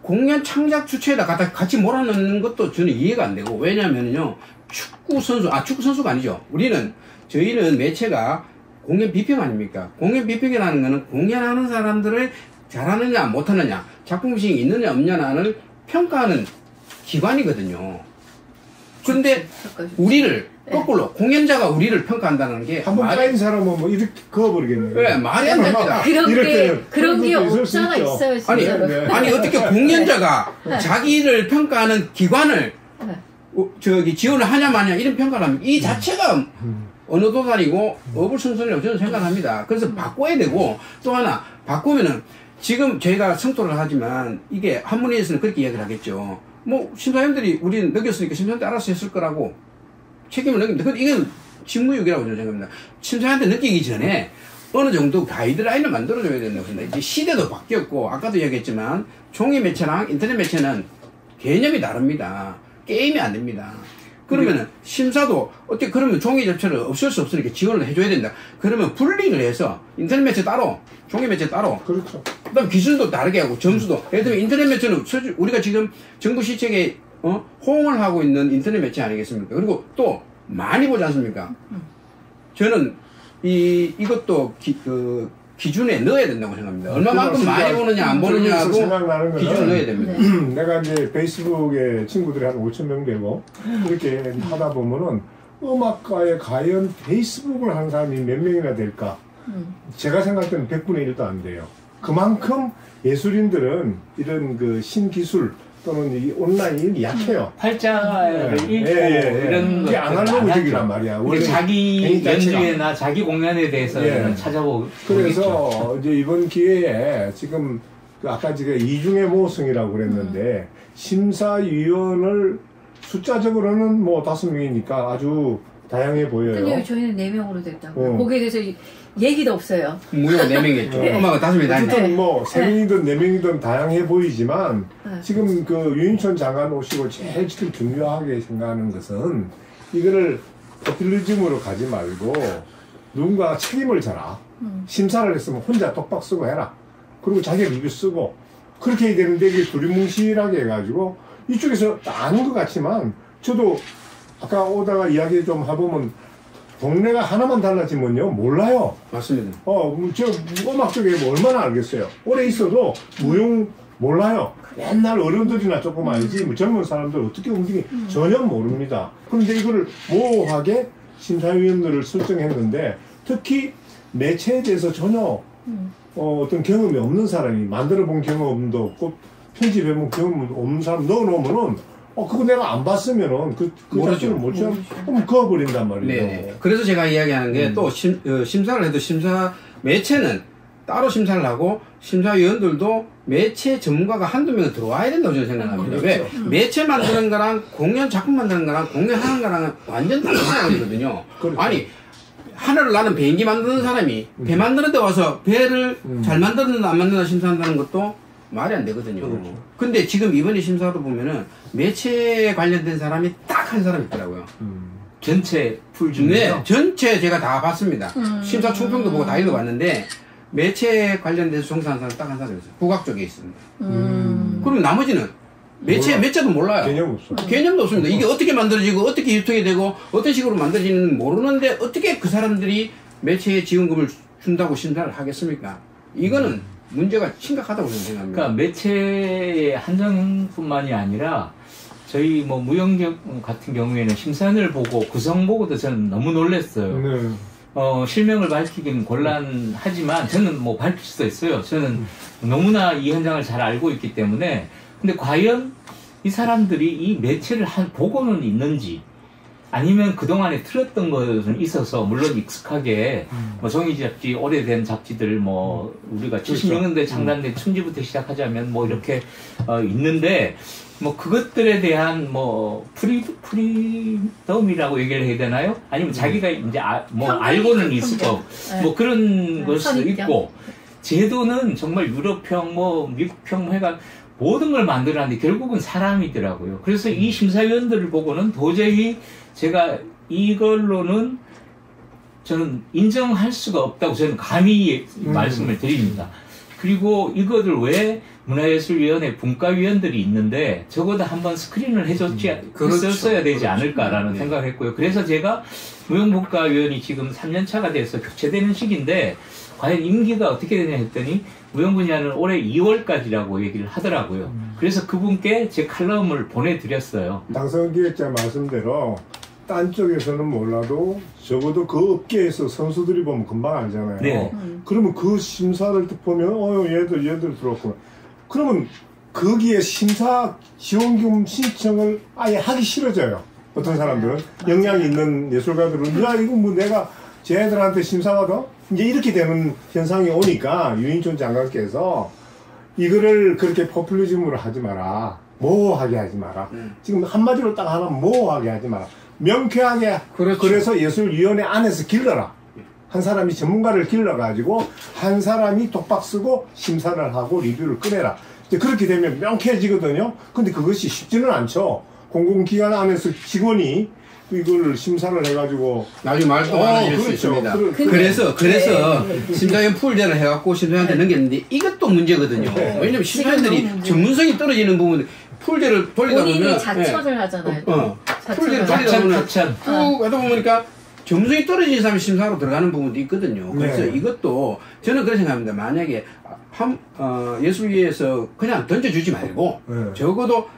공연 창작 주체에다 같이 몰아넣는 것도 저는 이해가 안 되고, 왜냐면요, 축구 선수가 아니죠. 저희는 매체가 공연 비평 아닙니까? 공연 비평이라는 거는 공연하는 사람들을 잘하느냐 못하느냐 작품성이 있느냐 없느냐를 평가하는 기관이거든요. 근데 우리를 거꾸로 공연자가 우리를 평가한다는 게 한번 까인 사람은 뭐 이렇게 그어버리겠네요. 네, 말이 안 됩니다. 그런 게 없잖아 있어요. 아니 어떻게 공연자가 자기를 평가하는 기관을 지원을 하냐 마냐 이런 평가를 합니다. 이 자체가 어느 도산이고 어불성설이라고 저는 생각합니다. 그래서 바꿔야 되고 또 하나 바꾸면은 지금 저희가 성토를 하지만 이게 한문에서는 그렇게 이야기를 하겠죠. 뭐 심사위원들이 우리는 넘겼으니까 심사위원들 알아서 했을 거라고 책임을 넘깁니다. 근데 이건 직무유기라고 저는 생각합니다. 심사위원한테 느끼기 전에 어느 정도 가이드라인을 만들어줘야 된다고 생각합니다. 이제 시대도 바뀌었고 아까도 이야기했지만 종이 매체랑 인터넷 매체는 개념이 다릅니다. 게임이 안 됩니다. 그러면은 심사도 어떻게 그러면 종이 자체를 없앨 수 없으니까 지원을 해줘야 된다. 그러면 분리를 해서 인터넷 매체 따로, 종이 매체 따로. 그렇죠. 그다음 기준도 다르게 하고 점수도. 예를 들면 인터넷 매체는 우리가 지금 정부 시책에 호응을 하고 있는 인터넷 매체 아니겠습니까? 그리고 또 많이 보지 않습니까? 저는 이것도 기준에 넣어야 된다고 생각합니다. 얼마만큼 많이 보느냐 안 보느냐도 기준을 넣어야 됩니다. 내가 이제 페이스북에 친구들이 한 5,000명 되고 이렇게 하다 보면은 음악가에 과연 페이스북을 하는 사람이 몇 명이나 될까? 제가 생각할 때는 100분의 1도 안 돼요. 그만큼 예술인들은 이런 그 신기술 또는 이 온라인이 약해요. 팔자를 읽고 이런 이게 아날로그적이란 말이야. 원래 자기 연주회나 자기 공연에 대해서 찾아보고 그래서 이제 이번 기회에 지금 아까 제가 이중의 모성이라고 그랬는데 심사위원을 숫자적으로는 뭐 5명이니까 아주 다양해 보여요. 근데 저희는 4명으로 됐다고. 거기에 대해서 얘기도 없어요. 무효 4명이겠죠. 음악은 5명이 다 어쨌든 뭐 3명이든 4명이든 다양해 보이지만 지금 그 유인천 장관 오시고 제일 지금 중요하게 생각하는 것은 이거를 포퓰리즘으로 가지 말고 누군가 책임을 져라. 심사를 했으면 혼자 독박 쓰고 해라. 그리고 자기 리뷰 쓰고 그렇게 해야 되는데 이게 두리뭉실하게 해가지고 이쪽에서 아는 것 같지만 저도 아까 오다가 이야기 좀 해보면 동네가 하나만 달라지면요 몰라요. 맞습니다. 저 음악 쪽에 뭐 얼마나 알겠어요. 오래 있어도 무용 몰라요. 옛날 어른들이나 조금 알지 뭐 젊은 사람들 어떻게 움직이는지 전혀 모릅니다. 그런데 이거를 모호하게 심사위원들을 설정했는데 특히 매체에 대해서 전혀 어떤 경험이 없는 사람이 만들어 본 경험도 없고 편집해 본 경험 없는 사람 넣어놓으면은 그거 내가 안 봤으면은 그 자체를 모르죠. 그럼 그어버린단 말이에요. 네. 그래서 제가 이야기하는 게 또 심사를 해도 매체는 따로 심사를 하고 심사위원들도 매체 전문가가 한두 명 들어와야 된다고 저는 생각합니다. 그렇죠. 왜? 매체 만드는 거랑 공연 작품 만드는 거랑 공연하는 거랑은 완전 다른 상황이거든요. 그렇죠. 아니 하늘을 나는 비행기 만드는 사람이 배 만드는 데 와서 배를 잘 만드는다 안 만드는다 심사한다는 것도 말이 안 되거든요. 그렇죠. 근데 지금 이번에 심사도 보면은 매체에 관련된 사람이 딱 한 사람 있더라고요. 전체 풀 중에서? 네, 전체 제가 다 봤습니다. 심사 총평도 보고 다 읽어봤는데 매체에 관련돼서 종사하는 사람 딱 한 사람 있어요. 국악 쪽에 있습니다. 그럼 나머지는 매체도 몰라요. 개념 없어. 개념도 없습니다. 이게 어떻게 만들어지고 어떻게 유통이 되고 어떤 식으로 만들어지는지 모르는데 어떻게 그 사람들이 매체에 지원금을 준다고 심사를 하겠습니까? 이거는 문제가 심각하다고 저는 생각합니다. 그러니까 매체의 한정뿐만이 아니라 저희 뭐 무용 같은 경우에는 심사위원을 보고 구성 보고도 저는 너무 놀랐어요. 네. 실명을 밝히기는 곤란하지만 저는 뭐 밝힐 수도 있어요. 저는 너무나 이 현장을 잘 알고 있기 때문에. 근데 과연 이 사람들이 이 매체를 보고는 있는지 아니면 그동안에 틀었던 것은 있어서 물론 익숙하게 뭐 종이 잡지 오래된 잡지들 뭐 우리가 76년대 창단된 춘지부터 시작하자면 뭐 이렇게 있는데 뭐 그것들에 대한 뭐 프리덤이라고 얘기를 해야 되나요? 아니면 자기가 이제 뭐 알고는 있을 거 뭐 그런 걸 수도 있고 제도는 정말 유럽형 뭐 미국형 해가 모든 걸 만들었는데 결국은 사람이더라고요. 그래서 이 심사위원들을 보고는 도저히 제가 이걸로는 저는 인정할 수가 없다고 저는 감히 말씀을 드립니다. 그리고 이것을 왜 문화예술위원회 분과위원들이 있는데 적어도 한번 스크린을 했었어야 되지 않을까라는 생각을 했고요. 그래서 제가 무용분과위원이 지금 3년차가 돼서 교체되는 시기인데 과연 임기가 어떻게 되냐 했더니 무형분야는 올해 2월까지라고 얘기를 하더라고요. 그래서 그분께 제 칼럼을 보내드렸어요. 당선 기획자 말씀대로 딴 쪽에서는 몰라도 적어도 그 업계에서 선수들이 보면 금방 알잖아요. 네. 그러면 그 심사를 딱 보면 얘들 들어왔구나. 그러면 거기에 심사 지원금 신청을 아예 하기 싫어져요. 어떤 사람들은 역량 있는 예술가들은 야 이거 뭐 내가 쟤네들한테 심사받아? 이제 이렇게 되는 현상이 오니까 유인촌 장관께서 이거를 그렇게 포퓰리즘으로 하지 마라. 모호하게 하지 마라. 지금 한마디로 딱 하면 모호하게 하지 마라. 명쾌하게. 그렇죠. 그래서 예술위원회 안에서 길러라. 한 사람이 전문가를 길러가지고 한 사람이 독박 쓰고 심사를 하고 리뷰를 꺼내라. 이제 그렇게 되면 명쾌해지거든요. 근데 그것이 쉽지는 않죠. 공공기관 안에서 직원이 이걸 심사를 해가지고 나중에 말도 많아질 수 있습니다. 그래서 심사위원 풀제를 해갖고 심사위원한테 넘겼는데 이것도 문제거든요. 왜냐면 심사위원들이 전문성이 떨어지는 부분 풀제를 돌리다 보면 본인이 자천을 하잖아요. 풀제를 돌리다 보면 자천. 쭉 하다 보니까 전문성이 떨어지는 사람이 심사로 들어가는 부분도 있거든요. 그래서 네. 이것도 저는 그렇게 생각합니다. 만약에 예술위에서 그냥 던져주지 말고 적어도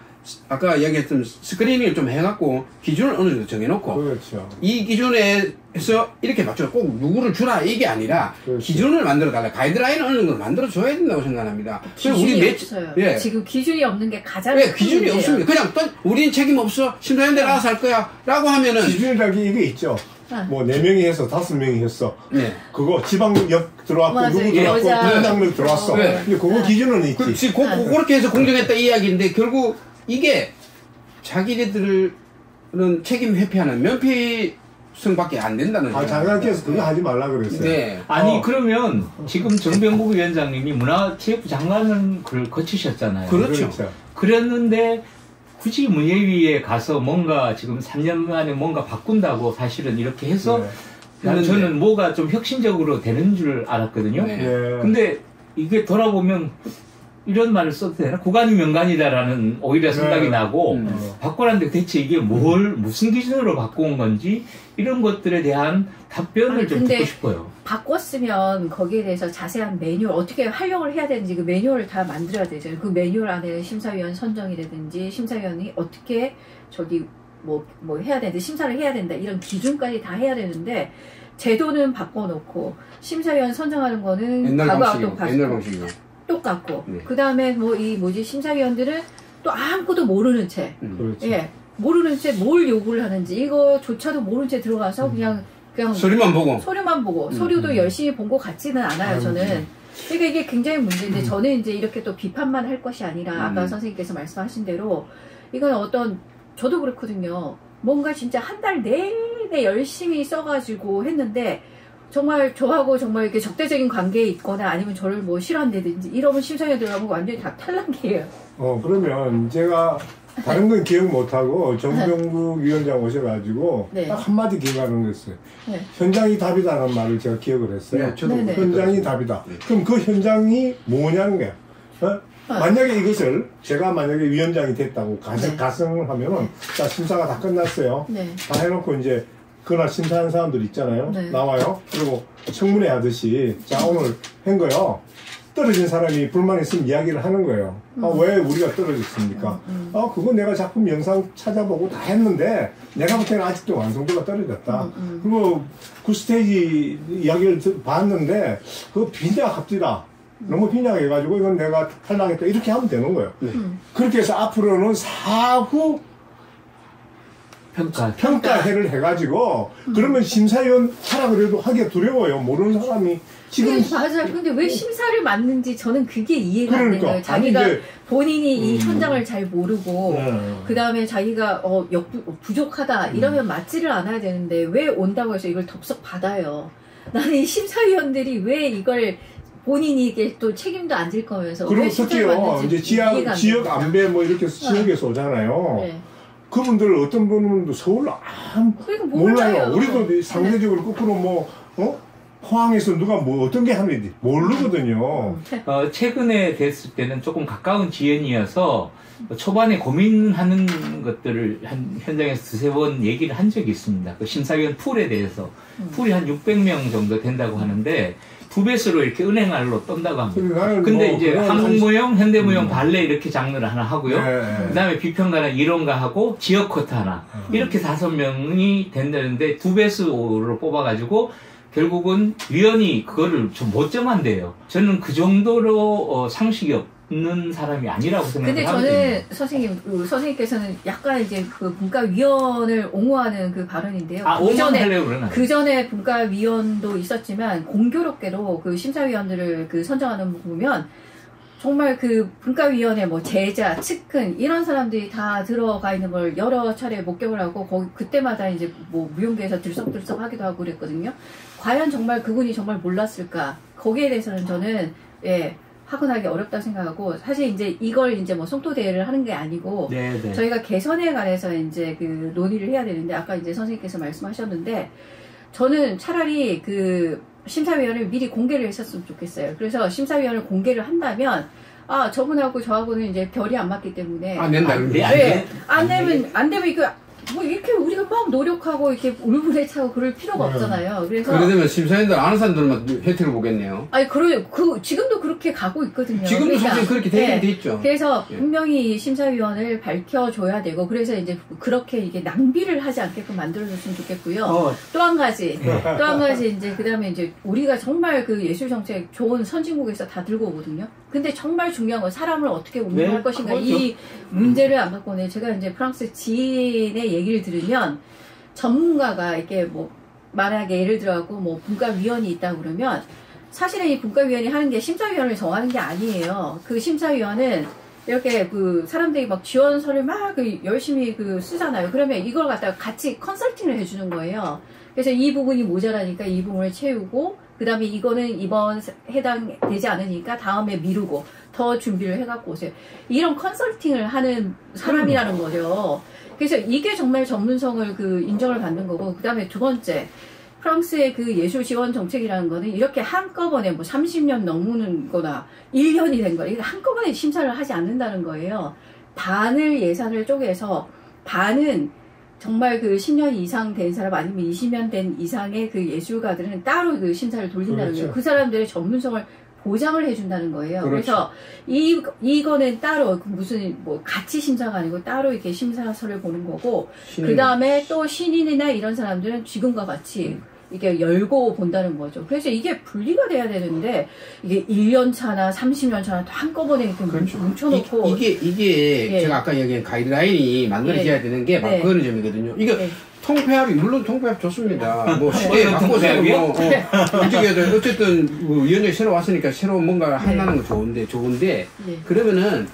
아까 이야기했던 스크리닝을 좀 해갖고 기준을 어느 정도 정해놓고 그렇죠. 이 기준에서 이렇게 맞춰 꼭 누구를 주라 이게 아니라 그렇죠. 기준을 만들어달라 가이드라인을 어느 정도 만들어줘야 된다고 생각합니다. 기준이 없어요. 예. 지금 기준이 없는 게 가장 네, 기준이 없습니다. 그냥 우린 책임 없어 심사위원들 알아서 할 거야 라고 하면은 기준이라는 게 이게 있죠. 뭐 4명이 해서 5명이 했어. 네. 그거 지방역 들어왔고 맞아요. 누구 들어왔고 여자. 부장력 들어왔어. 네. 근데 그거 기준은 있지. 그렇지 그렇게 해서 공정했다 이 이야기인데 결국 이게 자기네들은 책임 회피하는 면피성밖에 안 된다는 거예요. 장관께서 그거 하지 말라 그랬어요. 네. 아니 그러면 지금 정병국 위원장님이 문화체육부 장관을 거치셨잖아요. 그렇죠. 그랬는데 굳이 문예위에 가서 뭔가 지금 3년 만에 뭔가 바꾼다고 사실은 이렇게 해서 저는 뭐가 좀 혁신적으로 되는 줄 알았거든요. 네. 근데 이게 돌아보면 이런 말을 써도 되나? 구간이 명간이다라는 오히려 생각이 나고 바꾸라는데 대체 이게 무슨 기준으로 바꾼 건지 이런 것들에 대한 답변을 좀 듣고 싶어요. 바꿨으면 거기에 대해서 자세한 매뉴얼 어떻게 활용을 해야 되는지 그 매뉴얼을 다 만들어야 되죠. 그 매뉴얼 안에 심사위원 선정이라든지 심사위원이 어떻게 뭐 해야 되는데 심사를 해야 된다 이런 기준까지 다 해야 되는데 제도는 바꿔놓고 심사위원 선정하는 거는 옛날 과거하고 방식이고 똑같고 그 다음에 심사위원들은 또 아무것도 모르는 채 예, 모르는 채 뭘 요구를 하는지 이거조차도 모르는 채 들어가서 그냥 소리만 보고 소리도 열심히 본 것 같지는 않아요. 저는 그러니까 이게 굉장히 문제인데 저는 이제 이렇게 또 비판만 할 것이 아니라 아까 선생님께서 말씀하신 대로 이건 저도 그렇거든요. 뭔가 진짜 한 달 내내 열심히 써가지고 했는데 정말 저하고 정말 이렇게 적대적인 관계에 있거나 아니면 저를 뭐 싫어한다든지 이러면 심사위원 들어가면 완전히 다 탈락이에요. 그러면 제가 다른 건 기억 못하고 정병국 위원장 오셔가지고 딱 한마디 기억하는 거 있어요. 현장이 답이다라는 말을 제가 기억을 했어요. 현장이 답이다. 그럼 그 현장이 뭐냐는 거야. 만약에 이것을 제가 만약에 위원장이 됐다고 가정을 하면은 자 심사가 다 끝났어요. 다 해놓고 이제 그날 심사하는 사람들 있잖아요. 나와요. 그리고 청문회 하듯이 자 오늘 한 거요. 떨어진 사람이 불만 있으면 이야기를 하는 거예요. 왜 우리가 떨어졌습니까? 그거 내가 작품 영상 찾아보고 다 했는데 내가 볼 때는 아직도 완성도가 떨어졌다. 그리고 굿스테이지 이야기를 봤는데 그거 빈약합디다. 너무 빈약해가지고 이건 내가 탈락했다. 이렇게 하면 되는 거예요. 그렇게 해서 앞으로는 사후 평가회를 해가지고 그러면 심사위원 하라 그래도 하기가 두려워요. 모르는 사람이 지금 맞아요. 근데 왜 심사를 맡는지 저는 그게 이해가 안 돼요. 자기가 본인이 이 현장을 잘 모르고 그 다음에 자기가 부족하다 이러면 맡지를 않아야 되는데 왜 온다고 해서 이걸 덥석 받아요. 나는 이 심사위원들이 왜 이걸 본인이 이게 또 책임도 안 질 거면서 그리고 특히요 이제 지역 안배 뭐 이렇게 지역에서 오잖아요. 그분들 어떤 분은 서울 몰라요. 우리도 상대적으로 거꾸로 포항에서 누가 어떤 게 하는지 모르거든요. 최근에 됐을 때는 조금 가까운 지연이어서 초반에 고민하는 것들을 현장에서 두세 번 얘기를 한 적이 있습니다. 그 심사위원 풀에 대해서 풀이 한 600명 정도 된다고 하는데 두 배수로 이렇게 은행알로 떤다고 합니다. 나는 근데 뭐 이제 그런 한국무용, 현대무용, 발레 이렇게 장르를 하나 하고요. 네. 그다음에 비평가는 일원가하고 지역커트 하나 이렇게 5명이 된다는데 두 배수로 뽑아가지고 결국은 위원이 그거를 좀 못 정한대요. 저는 그 정도로 상식이 없는 사람이 아니라고 근데 생각하거든요. 저는 선생님께서는 약간 이제 그 분과위원을 옹호하는 그 발언인데요. 옹호하려고 그러나. 그 전에 분과위원도 있었지만 공교롭게도 그 심사위원들을 그 선정하는 거 보면 정말 그 분과위원회 뭐 제자, 측근 이런 사람들이 다 들어가 있는 걸 여러 차례 목격을 하고 거기 그때마다 이제 뭐 무용계에서 들썩들썩 하기도 하고 그랬거든요. 과연 정말 그분이 정말 몰랐을까? 거기에 대해서는 저는 화근하기 어렵다 생각하고 사실 이제 이걸 이제 뭐 송토대회를 하는 게 아니고 네네. 저희가 개선에 관해서 이제 그 논의를 해야 되는데 아까 이제 선생님께서 말씀하셨는데 저는 차라리 그 심사위원을 미리 공개를 했었으면 좋겠어요. 그래서 심사위원을 공개를 한다면 저분하고 저하고는 이제 별이 안 맞기 때문에 안 된다. 안 되면 이거 뭐 이렇게 우리가 막 노력하고 이렇게 울분에 차고 그럴 필요가 없잖아요. 그래서 그러면 심사위원들 아는 사람들만 혜택을 보겠네요. 아니 지금도 그렇게 가고 있거든요. 지금도 그러니까, 사실 그렇게 돼 있죠. 그래서 분명히 심사위원을 밝혀줘야 되고 그래서 이제 그렇게 이게 낭비를 하지 않게끔 만들어줬으면 좋겠고요. 또 한 가지 이제 그다음에 이제 우리가 정말 그 예술 정책 좋은 선진국에서 다 들고 오거든요. 근데 정말 중요한 건 사람을 어떻게 운영할 것인가 그렇죠. 이 문제를 안 갖고 오네. 제가 이제 프랑스 지인의 얘기를 들으면 전문가가 이렇게 뭐 만약에 예를 들어갖고 뭐 분과위원이 있다 그러면 사실은 이 분과위원이 하는 게 심사위원을 정하는 게 아니에요. 그 심사위원은 이렇게 그 사람들이 막 지원서를 막 열심히 쓰잖아요. 그러면 이걸 갖다가 같이 컨설팅을 해주는 거예요. 그래서 이 부분이 모자라니까 이 부분을 채우고 그 다음에 이거는 이번 해당되지 않으니까 다음에 미루고 더 준비를 해갖고 오세요. 이런 컨설팅을 하는 사람이라는 거죠. 그래서 이게 정말 전문성을 인정을 받는 거고 그 다음에 두 번째 프랑스의 그 예술 지원 정책이라는 거는 이렇게 한꺼번에 뭐 30년 넘는 거나 1년이 된 거예요. 한꺼번에 심사를 하지 않는다는 거예요. 반을 예산을 쪼개서 반은 정말 10년 이상 된 사람 아니면 20년 된 이상의 그 예술가들은 따로 심사를 돌린다는 거예요. 그 사람들의 전문성을 보장을 해준다는 거예요. 그래서 이거는 따로 무슨 뭐 같이 심사가 아니고 따로 이렇게 심사서를 보는 거고 그 다음에 또 신인이나 이런 사람들은 지금과 같이 이게 열고 본다는 거죠. 그래서 이게 분리가 돼야 되는데 이게 1년 차나 30년 차나 한꺼번에 이렇게 뭉쳐놓고 이게 제가 아까 얘기한 가이드라인이 만들어져야 되는 게 바로 그런 점이거든요. 이게 통폐합이 물론 통폐합 좋습니다. 뭐 시대에 바꿔서 움직여도 어쨌든 뭐 위원장이 새로 왔으니까 새로 뭔가 한다는 건 좋은데 그러면은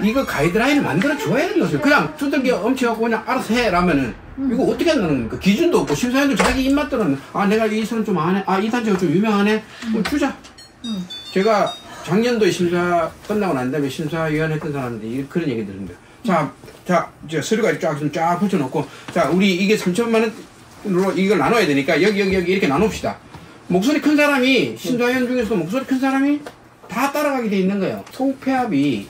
이거 가이드라인을 만들어 줘야 되는 거죠. 그냥 두들겨 엄치갖고 그냥 알아서 해라면은 이거 어떻게 한다는 겁니까? 기준도 없고 심사위원도 자기 입맛대로는 내가 이 사람 좀 아네, 이 단체가 좀 유명하네, 주자. 제가 작년도에 심사 끝나고 난 다음에 심사위원 했던 사람들이 그런 얘기 들었는데 자, 이제 서류가 쫙 붙여놓고 자, 우리 이게 3천만 원으로 이걸 나눠야 되니까 여기 이렇게 나눕시다. 목소리 큰 사람이 심사위원 중에서도 목소리 큰 사람이 다 따라가게 돼 있는 거예요. 통폐합이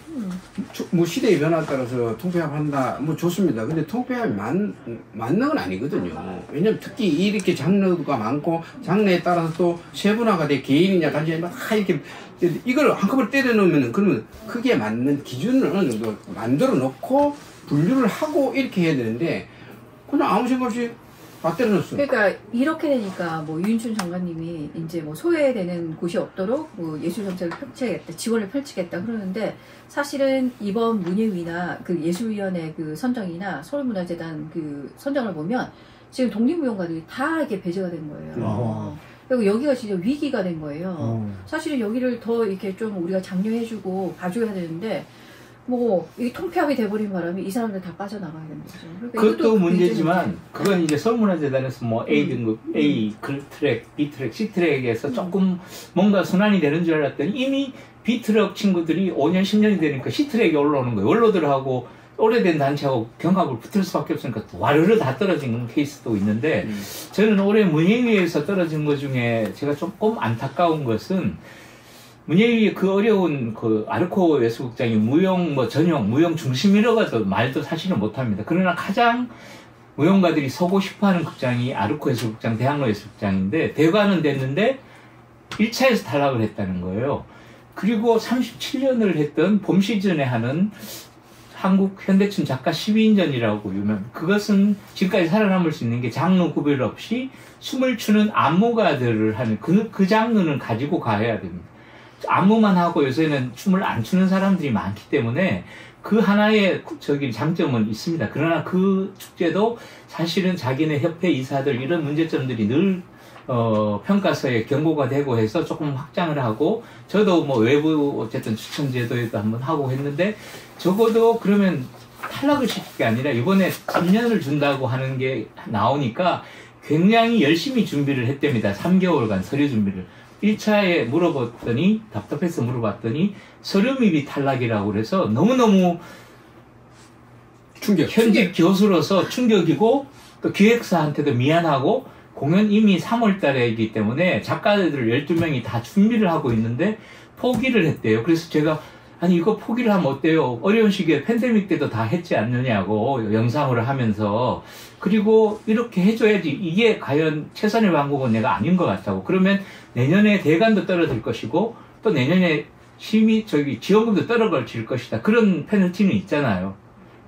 뭐 시대의 변화에 따라서 통폐합한다 뭐 좋습니다. 근데 통폐합이 맞는 건 아니거든요. 왜냐면 특히 이렇게 장르가 많고 장르에 따라서 또 세분화가 돼 개인이냐 단체냐 다 이렇게 이걸 한꺼번에 때려 넣으면은 그러면 크게 맞는 기준을 어느 정도 만들어 놓고 분류를 하고 이렇게 해야 되는데 그냥 아무 생각 없이 다 때려 넣었어. 그러니까 이렇게 되니까 뭐 유인춘 장관님이 이제 뭐 소외되는 곳이 없도록 뭐 예술 정책을 펼치겠다, 지원을 펼치겠다 그러는데 사실은 이번 문예위나 예술위원회 선정이나 서울문화재단 선정을 보면 지금 독립무용가들이 다 이렇게 배제가 된 거예요. 그리고 여기가 진짜 위기가 된 거예요. 사실은 여기를 더 이렇게 좀 우리가 장려해주고 봐줘야 되는데 뭐 이 통폐합이 돼버린 바람에 이 사람들 다 빠져나가야 되는 거죠. 그러니까 그것도 문제지만 그건 이제 서울문화재단에서 뭐 A 등급, A 트랙, B 트랙, C 트랙에서 조금 뭔가 순환이 되는 줄 알았더니 이미 B 트랙 친구들이 5년, 10년이 되니까 C 트랙에 올라오는 거예요. 원로들하고 오래된 단체하고 경합을 붙을 수밖에 없으니까 와르르 다 떨어진 케이스도 있는데 저는 올해 문예위에서 떨어진 것 중에 제가 조금 안타까운 것은 문예위 어려운 아르코 예술극장이 무용 전용, 무용 중심이라고 말도 사실은 못합니다. 그러나 가장 무용가들이 서고 싶어하는 극장이 아르코 예술극장, 대학로 예술극장인데 대관은 됐는데 1차에서 탈락을 했다는 거예요. 그리고 37년을 했던 봄 시즌에 하는 한국 현대춤 작가 12인전이라고 유명. 그것은 지금까지 살아남을 수 있는 게 장르 구별 없이 춤을 추는 안무가들을 하는 그 장르는 가지고 가야 됩니다. 안무만 하고 요새는 춤을 안 추는 사람들이 많기 때문에 그 하나의 장점은 있습니다. 그러나 그 축제도 사실은 자기네 협회 이사들 이런 문제점들이 늘 평가서에 경고가 되고 해서 조금 확장을 하고, 저도 뭐 외부 어쨌든 추천 제도에도 한번 하고 했는데, 적어도 그러면 탈락을 시킬 게 아니라 이번에 3년을 준다고 하는 게 나오니까 굉장히 열심히 준비를 했답니다. 3개월간 서류 준비를. 1차에 물어봤더니, 답답해서 물어봤더니 서류미비 탈락이라고 그래서 너무너무 현직 교수로서 충격이고, 또 기획사한테도 미안하고, 공연 이미 3월 달에이기 때문에 작가들 12명이 다 준비를 하고 있는데 포기를 했대요. 그래서 제가 아니 이거 포기를 하면 어때요? 어려운 시기에 팬데믹 때도 다 했지 않느냐고 영상으로 하면서. 그리고 이렇게 해줘야지, 이게 과연 최선의 방법은 내가 아닌 것 같다고. 그러면 내년에 대관도 떨어질 것이고 또 내년에 지원금도 떨어질 것이다. 그런 페널티는 있잖아요.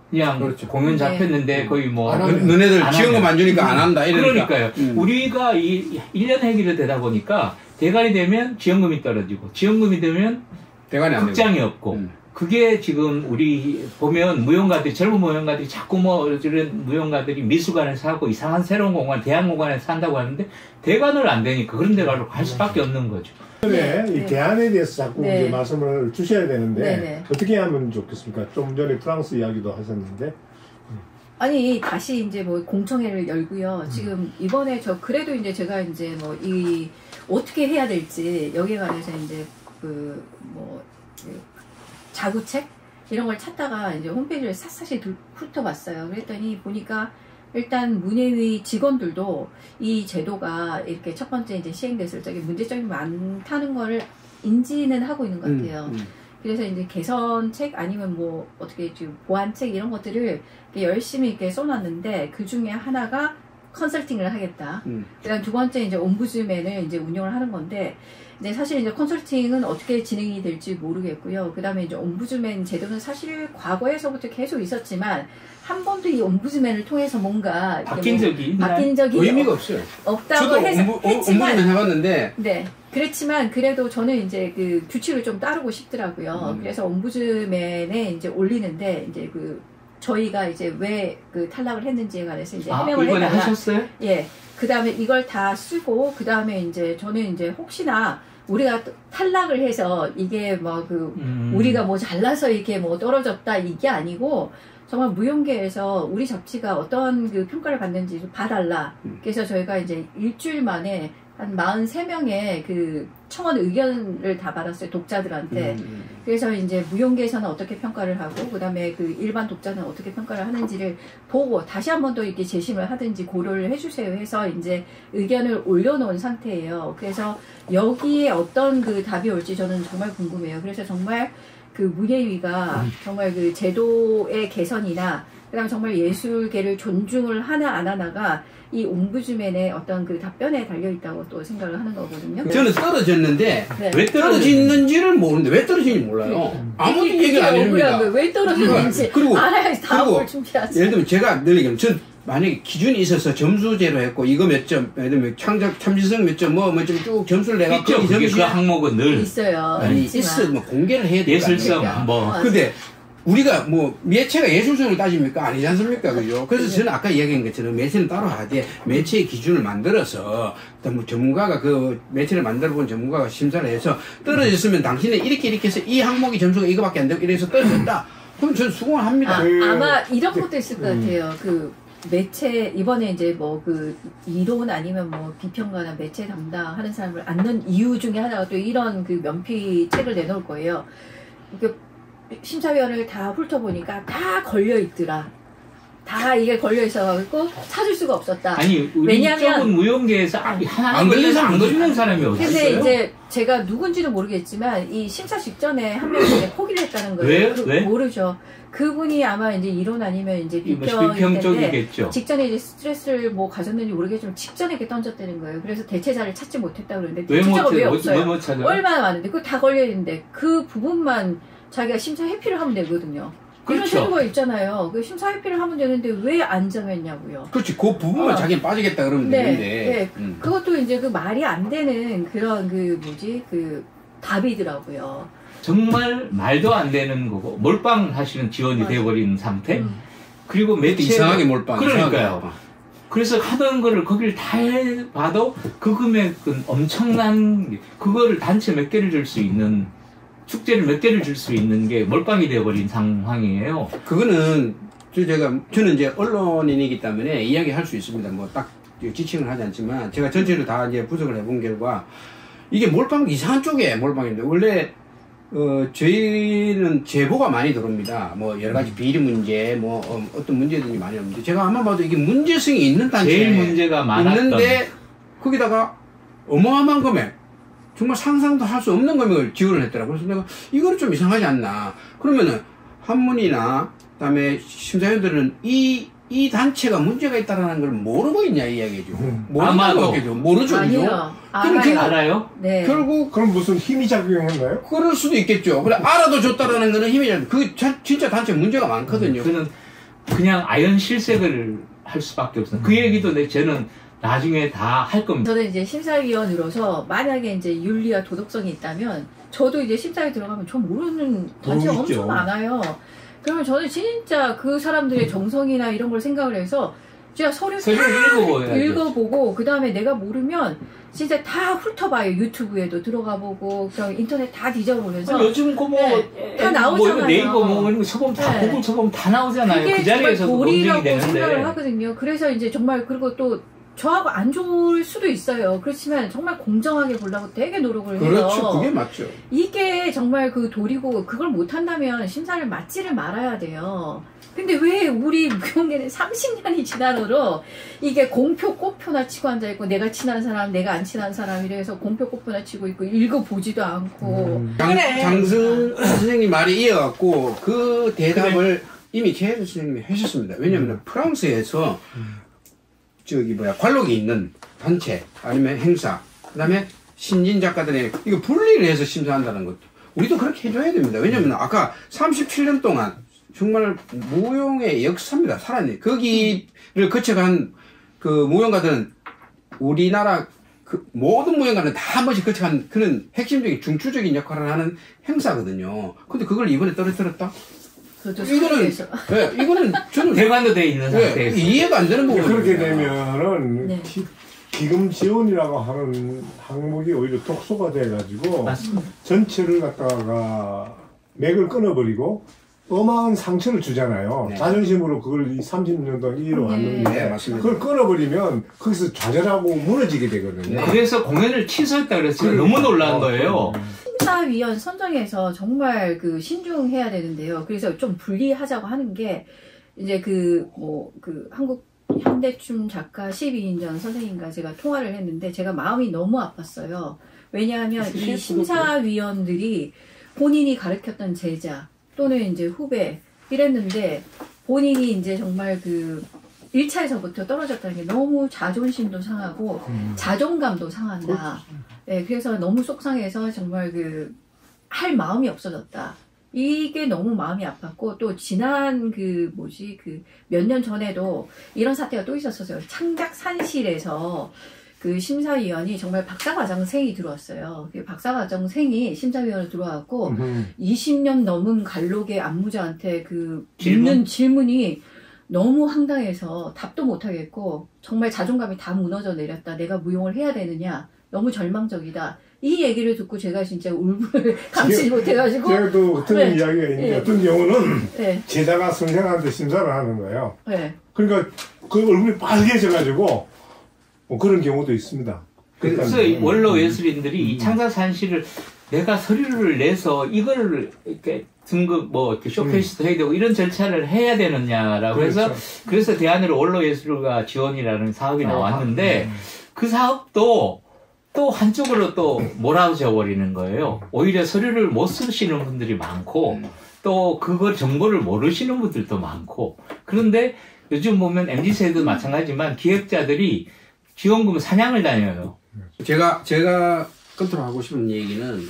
그냥 그렇죠. 공연 잡혔는데 거의 뭐 너네들 지원금 안 주니까 안 한다 이러니까. 그러니까요. 우리가 1년 해결이 되다 보니까 대관이 되면 지원금이 떨어지고, 지원금이 되면 대관이 안 극장이 되고. 없고. 그게 지금 우리 보면 무용가들이, 젊은 무용가들이 자꾸 뭐 이런 무용가들이 미술관에서 하고 이상한 새로운 공간, 대학공간에서 한다고 하는데 대관을 안 되니까 그런 데 갈 수밖에 없는 거죠. 네, 이 대안에 대해서 자꾸 이제 말씀을 주셔야 되는데 어떻게 하면 좋겠습니까? 좀 전에 프랑스 이야기도 하셨는데. 아니 다시 이제 뭐 공청회를 열고요. 지금 이번에 그래도 이제 제가 이제 뭐 어떻게 해야 될지 여기에 관해서 이제 자구책 이런 걸 찾다가 이제 홈페이지를 샅샅이 훑어봤어요. 그랬더니 보니까 일단 문예위 직원들도 이 제도가 이렇게 첫 번째 이제 시행됐을 적에 문제점이 많다는 거를 인지는 하고 있는 것 같아요. 그래서 이제 개선책 아니면 뭐 어떻게 지금 보완책 이런 것들을 열심히 이렇게 써놨는데, 그 중에 하나가 컨설팅을 하겠다. 그다음 두 번째 이제 옴부즈맨을 이제 운영을 하는 건데, 이제 사실 이제 컨설팅은 어떻게 진행이 될지 모르겠고요. 그다음에 이제 옴부즈맨 제도는 사실 과거에서부터 계속 있었지만 한 번도 이 옴부즈맨을 통해서 뭔가 바뀐 적이 의미가 없어요. 없다고 했지만 옴부즈맨 해봤는데. 네. 그렇지만 그래도 저는 이제 그 규칙을 좀 따르고 싶더라고요. 그래서 옴부즈맨에 이제 올리는데 이제 저희가 이제 왜 탈락을 했는지에 관해서 이제 해명을 이번에 해다가 하셨어요? 예. 그 다음에 이걸 다 쓰고, 그 다음에 이제 저는 이제 혹시나 우리가 탈락을 해서 이게 우리가 뭐 잘나서 이렇게 뭐 떨어졌다 이게 아니고, 정말 무용계에서 우리 잡지가 어떤 평가를 받는지 좀 봐달라. 그래서 저희가 이제 일주일 만에 한 43명의 청원 의견을 다 받았어요, 독자들한테. 그래서 이제 무용계에서는 어떻게 평가를 하고, 그 다음에 일반 독자는 어떻게 평가를 하는지를 보고, 다시 한 번 더 이렇게 재심을 하든지 고려를 해주세요 해서 이제 의견을 올려놓은 상태예요. 그래서 여기에 어떤 답이 올지 저는 정말 궁금해요. 그래서 정말 문예위가 정말 제도의 개선이나, 그 다음에 정말 예술계를 존중을 하나 안 하나가 이 옴부즈맨의 어떤 답변에 달려있다고 또 생각을 하는 거거든요. 저는 떨어졌는데, 네. 왜 떨어지는지를 모르는데, 왜 떨어지는지 몰라요. 아무도 얘기를 안 해줍니다. 왜 떨어지는지 알아야 다음을 준비하지. 예를 들면 제가 늘 얘기하면, 전 만약에 기준이 있어서 점수제로 했고, 이거 몇 점, 예를 들면 참지성 몇 점, 뭐 좀 쭉 점수를 내가 있죠. 그 항목은 늘 있어요. 있어, 뭐 공개를 해야 돼요. 예술성, 뭐. 근데 우리가 뭐 매체가 예술성을 따집니까? 아니지 않습니까? 그죠? 그래서 저는 아까 이야기한 것처럼 매체는 따로 하되, 매체의 기준을 만들어서 뭐 전문가가 매체를 만들어 본 전문가가 심사를 해서 떨어졌으면 당신은 이렇게 해서 이 항목의 점수가 이거밖에 안 되고 이래서 떨어졌다. 그럼 저는 수긍을 합니다. 아마 이런 것도 있을 것 같아요. 매체 이번에 이제 이론 아니면 비평가나 매체 담당하는 사람을 앉는 이유 중에 하나가 또 이런 면피 책을 내놓을 거예요. 심사위원을 다 훑어보니까 다 걸려있더라. 다 이게 걸려 있어가지고 찾을 수가 없었다. 아니 우리 왜냐하면 쪽은 무용계에서 하나 안 걸린 사람 안 걸리는 사람이 어디 근데 있어요? 이제 제가 누군지는 모르겠지만 이 심사 직전에 한 명이 이제 포기를 했다는 거예요. 왜? 그 왜? 모르죠. 그분이 아마 이제 이론 아니면 이제 비평 비평 쪽이겠죠. 직전에 이제 스트레스를 뭐 가졌는지 모르겠지만 직전에 이렇게 던졌다는 거예요. 그래서 대체자를 찾지 못했다 그러는데 왜 대체자가 왜 못 없어요? 찾아요? 얼마나 많은데 그거 다 걸려 있는데 그 부분만 자기가 심사 회피를 하면 되거든요. 이런 그렇죠. 제도가 있잖아요. 그 심사 회피를 하면 되는데 왜 안 정했냐고요. 그렇지. 그 부분만 자기는 빠지겠다 그러면 네, 되는데. 네. 그것도 이제 그 말이 안 되는 그런 그 뭐지 그 답이더라고요. 정말 말도 안 되는 거고 몰빵하시는 지원이 맞아. 되어버린 상태. 그리고 매체 이상하게 몰빵. 그러니까요. 이상하게 몰빵. 그래서 하던 거를 거기를 다 해봐도 그 금액은 엄청난 그거를 단체 몇 개를 줄 수 있는 축제를 몇 개를 줄 수 있는 게 몰빵이 되어버린 상황이에요. 그거는 저는 이제 언론인이기 때문에 이야기할 수 있습니다. 뭐 딱 지칭을 하지 않지만 제가 전체를 다 이제 분석을 해본 결과 이게 몰빵 이상한 쪽에 몰빵인데 원래 저희는 제보가 많이 들어옵니다. 뭐 여러 가지 비리 문제, 뭐 어떤 문제들이 많이 오는데 제가 아마 봐도 이게 문제성이 있는 단체 제일 문제가 많았던 있는데 거기다가 어마어마한 금액. 정말 상상도 할 수 없는 금액을 지원을 했더라고요. 그래서 내가 이거는 좀 이상하지 않나. 그러면은 한문이나 그다음에 심사위원들은 이 단체가 문제가 있다라는 걸 모르고 있냐 이 이야기죠. 아마도. 모르죠. 아니요. 그럼 알아요. 알아요? 네. 결국 그럼 무슨 힘이 작용했나요? 그럴 수도 있겠죠. 그래 알아도 줬다라는 거는 힘이 진짜 단체 문제가 많거든요. 그는 그냥 아연 실색을 할 수밖에 없어요. 그 얘기도 저는 나중에 다 할 겁니다. 저는 이제 심사위원으로서 만약에 이제 윤리와 도덕성이 있다면 저도 이제 심사에 들어가면 저 모르는 단체가 있죠. 엄청 많아요. 그러면 저는 진짜 그 사람들의 정성이나 이런 걸 생각을 해서 진짜 서류 다 읽어봐야죠. 읽어보고 그 다음에 내가 모르면 진짜 다 훑어봐요. 유튜브에도 들어가 보고 그냥 인터넷 다 뒤져보면서 요즘 그 다 나오잖아요. 뭐 네이버 뭐 이런 거 쳐보면 다 네. 구글 쳐보면 다 나오잖아요. 그게 그 자리에서 정말 논쟁이 도리라고 되는데. 생각을 하거든요. 그래서 이제 정말 그리고 또 저하고 안 좋을 수도 있어요. 그렇지만 정말 공정하게 보려고 되게 노력을 해요. 그렇죠. 그게 맞죠. 이게 정말 그 도리고 그걸 못한다면 심사를 맞지를 말아야 돼요. 근데 왜 우리 무용계는 30년이 지난 후로 이게 공표 꽃표나 치고 앉아있고 내가 친한 사람 내가 안 친한 사람 이래서 공표 꽃표나 치고 있고 읽어보지도 않고 장승 선생님 말이 이어갖고 그 대답을 이미 최혜수 선생님이 하셨습니다. 왜냐하면 프랑스에서 관록이 있는 단체 아니면 행사 그다음에 신진 작가들의 이거 분리를 해서 심사한다는 것도 우리도 그렇게 해줘야 됩니다. 왜냐하면 아까 37년 동안 정말 무용의 역사입니다. 살아있는 거기를 거쳐간 그 무용가들은 우리나라 그 모든 무용가는 다 한 번씩 거쳐간 그런 핵심적인 중추적인 역할을 하는 행사거든요. 근데 그걸 이번에 떨어뜨렸다? 이거는 저는 대관도 돼 있는 상태에서 이해가 안 되는 부분입니다. 그렇게 되면은 네. 기금 지원이라고 하는 항목이 오히려 독소가 돼가지고 맞습니다. 전체를 갖다가 맥을 끊어버리고 어마한 상처를 주잖아요. 네. 자존심으로 그걸 30년 동안 이어왔는데 네, 맞습니다. 그걸 끊어버리면 거기서 좌절하고 무너지게 되거든요. 그래서 공연을 취소했다 그랬어요. 너무 놀란 거예요. 심사위원 선정에서 정말 그 신중해야 되는데요. 그래서 좀 분리하자고 하는 게 이제 그 한국 현대춤 작가 12인전 선생님과 제가 통화를 했는데 제가 마음이 너무 아팠어요. 왜냐하면 이 심사위원들이 본인이 가르쳤던 제자 또는 이제 후배 이랬는데 본인이 이제 정말 그 1차에서부터 떨어졌다는 게 너무 자존심도 상하고 자존감도 상한다. 네, 그래서 너무 속상해서 정말 할 마음이 없어졌다. 이게 너무 마음이 아팠고 또 지난 몇 년 전에도 이런 사태가 또 있었어요. 창작산실에서 그 심사위원이 정말 박사과정생이 들어왔어요. 그 박사과정생이 심사위원으로 들어왔고 20년 넘은 관록의 안무자한테 묻는 질문이 너무 황당해서 답도 못하겠고 정말 자존감이 다 무너져 내렸다. 내가 무용을 해야 되느냐. 너무 절망적이다. 이 얘기를 듣고 제가 진짜 울분을 감추지 못해가지고 제가 또 들은 이야기가 있는데 어떤 경우는 제자가 선생한테 심사를 하는 거예요. 네. 그러니까 그 얼굴이 빨개져가지고 그런 경우도 있습니다. 그래서 원로 예술인들이 이 창작산실을 내가 서류를 내서 이거를 이렇게 등급 뭐 이렇게 쇼케이스도 해야 되고 이런 절차를 해야 되느냐라고 해서 그래서 대안으로 원로예술가 지원이라는 사업이 나왔는데 그 사업도 또 한쪽으로 또 몰아져 버리는 거예요. 오히려 서류를 못 쓰시는 분들이 많고 또 그걸 정보를 모르시는 분들도 많고 그런데 요즘 보면 MZ세대도 마찬가지지만 기획자들이 지원금 사냥을 다녀요. 제가 끝으로 하고 싶은 얘기는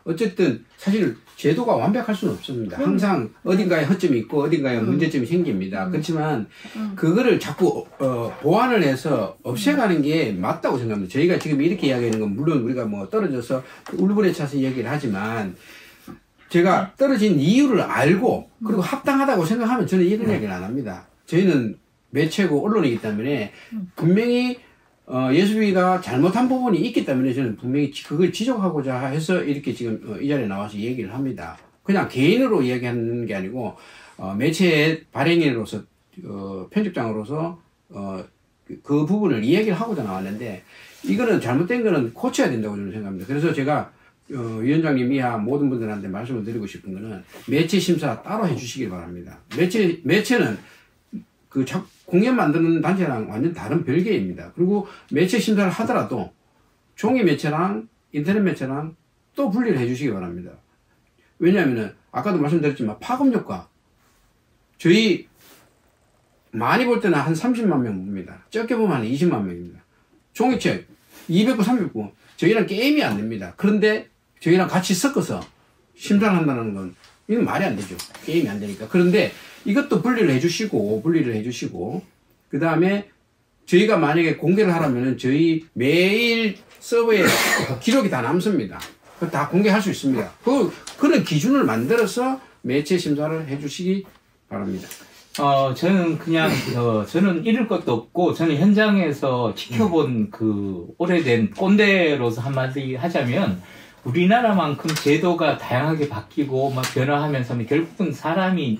어쨌든 사실 제도가 완벽할 수는 없습니다. 항상 어딘가에 허점이 있고 어딘가에 문제점이 생깁니다. 그렇지만 그거를 자꾸 보완을 해서 없애가는 게 맞다고 생각합니다. 저희가 지금 이렇게 이야기하는 건 물론 우리가 뭐 떨어져서 울분에 차서 얘기를 하지만 제가 떨어진 이유를 알고 그리고 합당하다고 생각하면 저는 이런 얘기는 안 합니다. 저희는 매체고 언론이기 때문에 분명히 예수비가 잘못한 부분이 있기 때문에 저는 분명히 그걸 지적하고자 해서 이렇게 지금 이 자리에 나와서 얘기를 합니다. 그냥 개인으로 이야기하는 게 아니고 매체의 발행인으로서 편집장으로서 그 부분을 이야기를 하고자 나왔는데 이거는 잘못된 거는 고쳐야 된다고 저는 생각합니다. 그래서 제가 위원장님 이하 모든 분들한테 말씀을 드리고 싶은 거는 매체 심사 따로 해주시길 바랍니다. 매체는 그 공연 만드는 단체랑 완전 다른 별개입니다. 그리고 매체 심사를 하더라도 종이 매체랑 인터넷 매체랑 또 분리를 해주시기 바랍니다. 왜냐하면 아까도 말씀드렸지만 파급효과 저희 많이 볼 때는 한 30만 명 봅니다. 적게 보면 한 20만 명입니다. 종이책 200부 300부 저희랑 게임이 안 됩니다. 그런데 저희랑 같이 섞어서 심사를 한다는 건 이건 말이 안 되죠. 게임이 안 되니까. 그런데 이것도 분리를 해주시고 그 다음에 저희가 만약에 공개를 하려면 저희 매일 서버에 기록이 다 남습니다. 그거 다 공개할 수 있습니다. 그런 기준을 만들어서 매체 심사를 해주시기 바랍니다. 저는 그냥 저는 잃을 것도 없고 저는 현장에서 지켜본 그 오래된 꼰대로서 한마디 하자면 우리나라만큼 제도가 다양하게 바뀌고 막 변화하면서는 결국은 사람이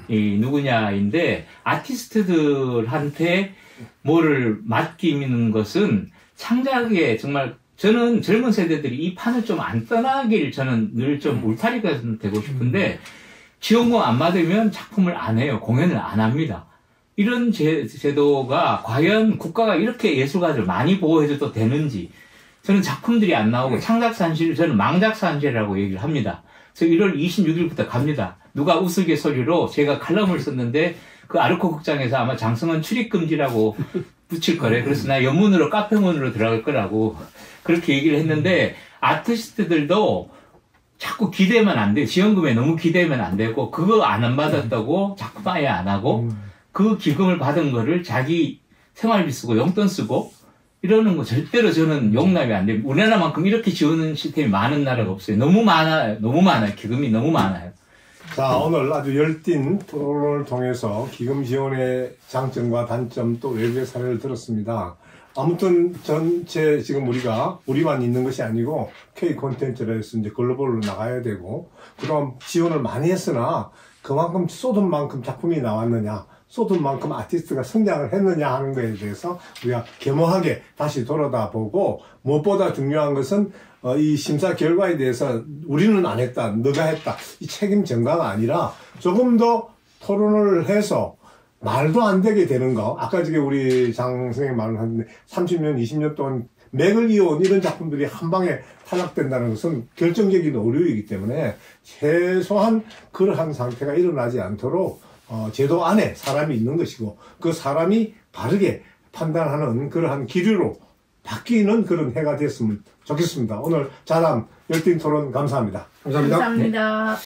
누구냐인데 아티스트들한테 뭐를 맡기는 것은 창작에 정말 저는 젊은 세대들이 이 판을 좀 안 떠나길 저는 늘 좀 울타리가 되고 싶은데 지원금 안 받으면 작품을 안 해요. 공연을 안 합니다. 이런 제도가 과연 국가가 이렇게 예술가들 많이 보호해줘도 되는지 저는 작품들이 안 나오고 창작산실을 저는 망작산실이라고 얘기를 합니다. 그래서 1월 26일부터 갑니다. 누가 우스갯소리로 제가 칼럼을 썼는데 그 아르코 극장에서 아마 장승헌 출입금지라고 붙일 거래. 그래서 나 연문으로 카페문으로 들어갈 거라고 그렇게 얘기를 했는데 아티스트들도 자꾸 기대면 안 돼. 지원금에 너무 기대면 안 되고 그거 안 받았다고 작품 아예 안 하고 그 기금을 받은 거를 자기 생활비 쓰고 용돈 쓰고 이러는 거 절대로 저는 용납이 안 됩니다. 우리나라만큼 이렇게 지원하는 시스템이 많은 나라가 없어요. 너무 많아요. 기금이 너무 많아요. 자, 오늘 아주 열띤 토론을 통해서 기금 지원의 장점과 단점 또 외부의 사례를 들었습니다. 아무튼 전체 지금 우리만 있는 것이 아니고 K 콘텐츠로 해서 이제 글로벌로 나가야 되고 그럼 지원을 많이 했으나 그만큼 쏟은 만큼 작품이 나왔느냐 쏟은 만큼 아티스트가 성장을 했느냐 하는 것에 대해서 우리가 겸허하게 다시 돌아다보고 무엇보다 중요한 것은 이 심사 결과에 대해서 우리는 안 했다, 너가 했다 이 책임 전가가 아니라 조금 더 토론을 해서 말도 안 되게 되는 거 아까 저기 우리 장 선생님 말을 하는데 30년 20년 동안 맥을 이어온 이런 작품들이 한 방에 탈락된다는 것은 결정적인 오류이기 때문에 최소한 그러한 상태가 일어나지 않도록 제도 안에 사람이 있는 것이고 그 사람이 바르게 판단하는 그러한 기류로 바뀌는 그런 해가 됐으면 좋겠습니다. 오늘 자담 열띤 토론 감사합니다. 감사합니다. 감사합니다.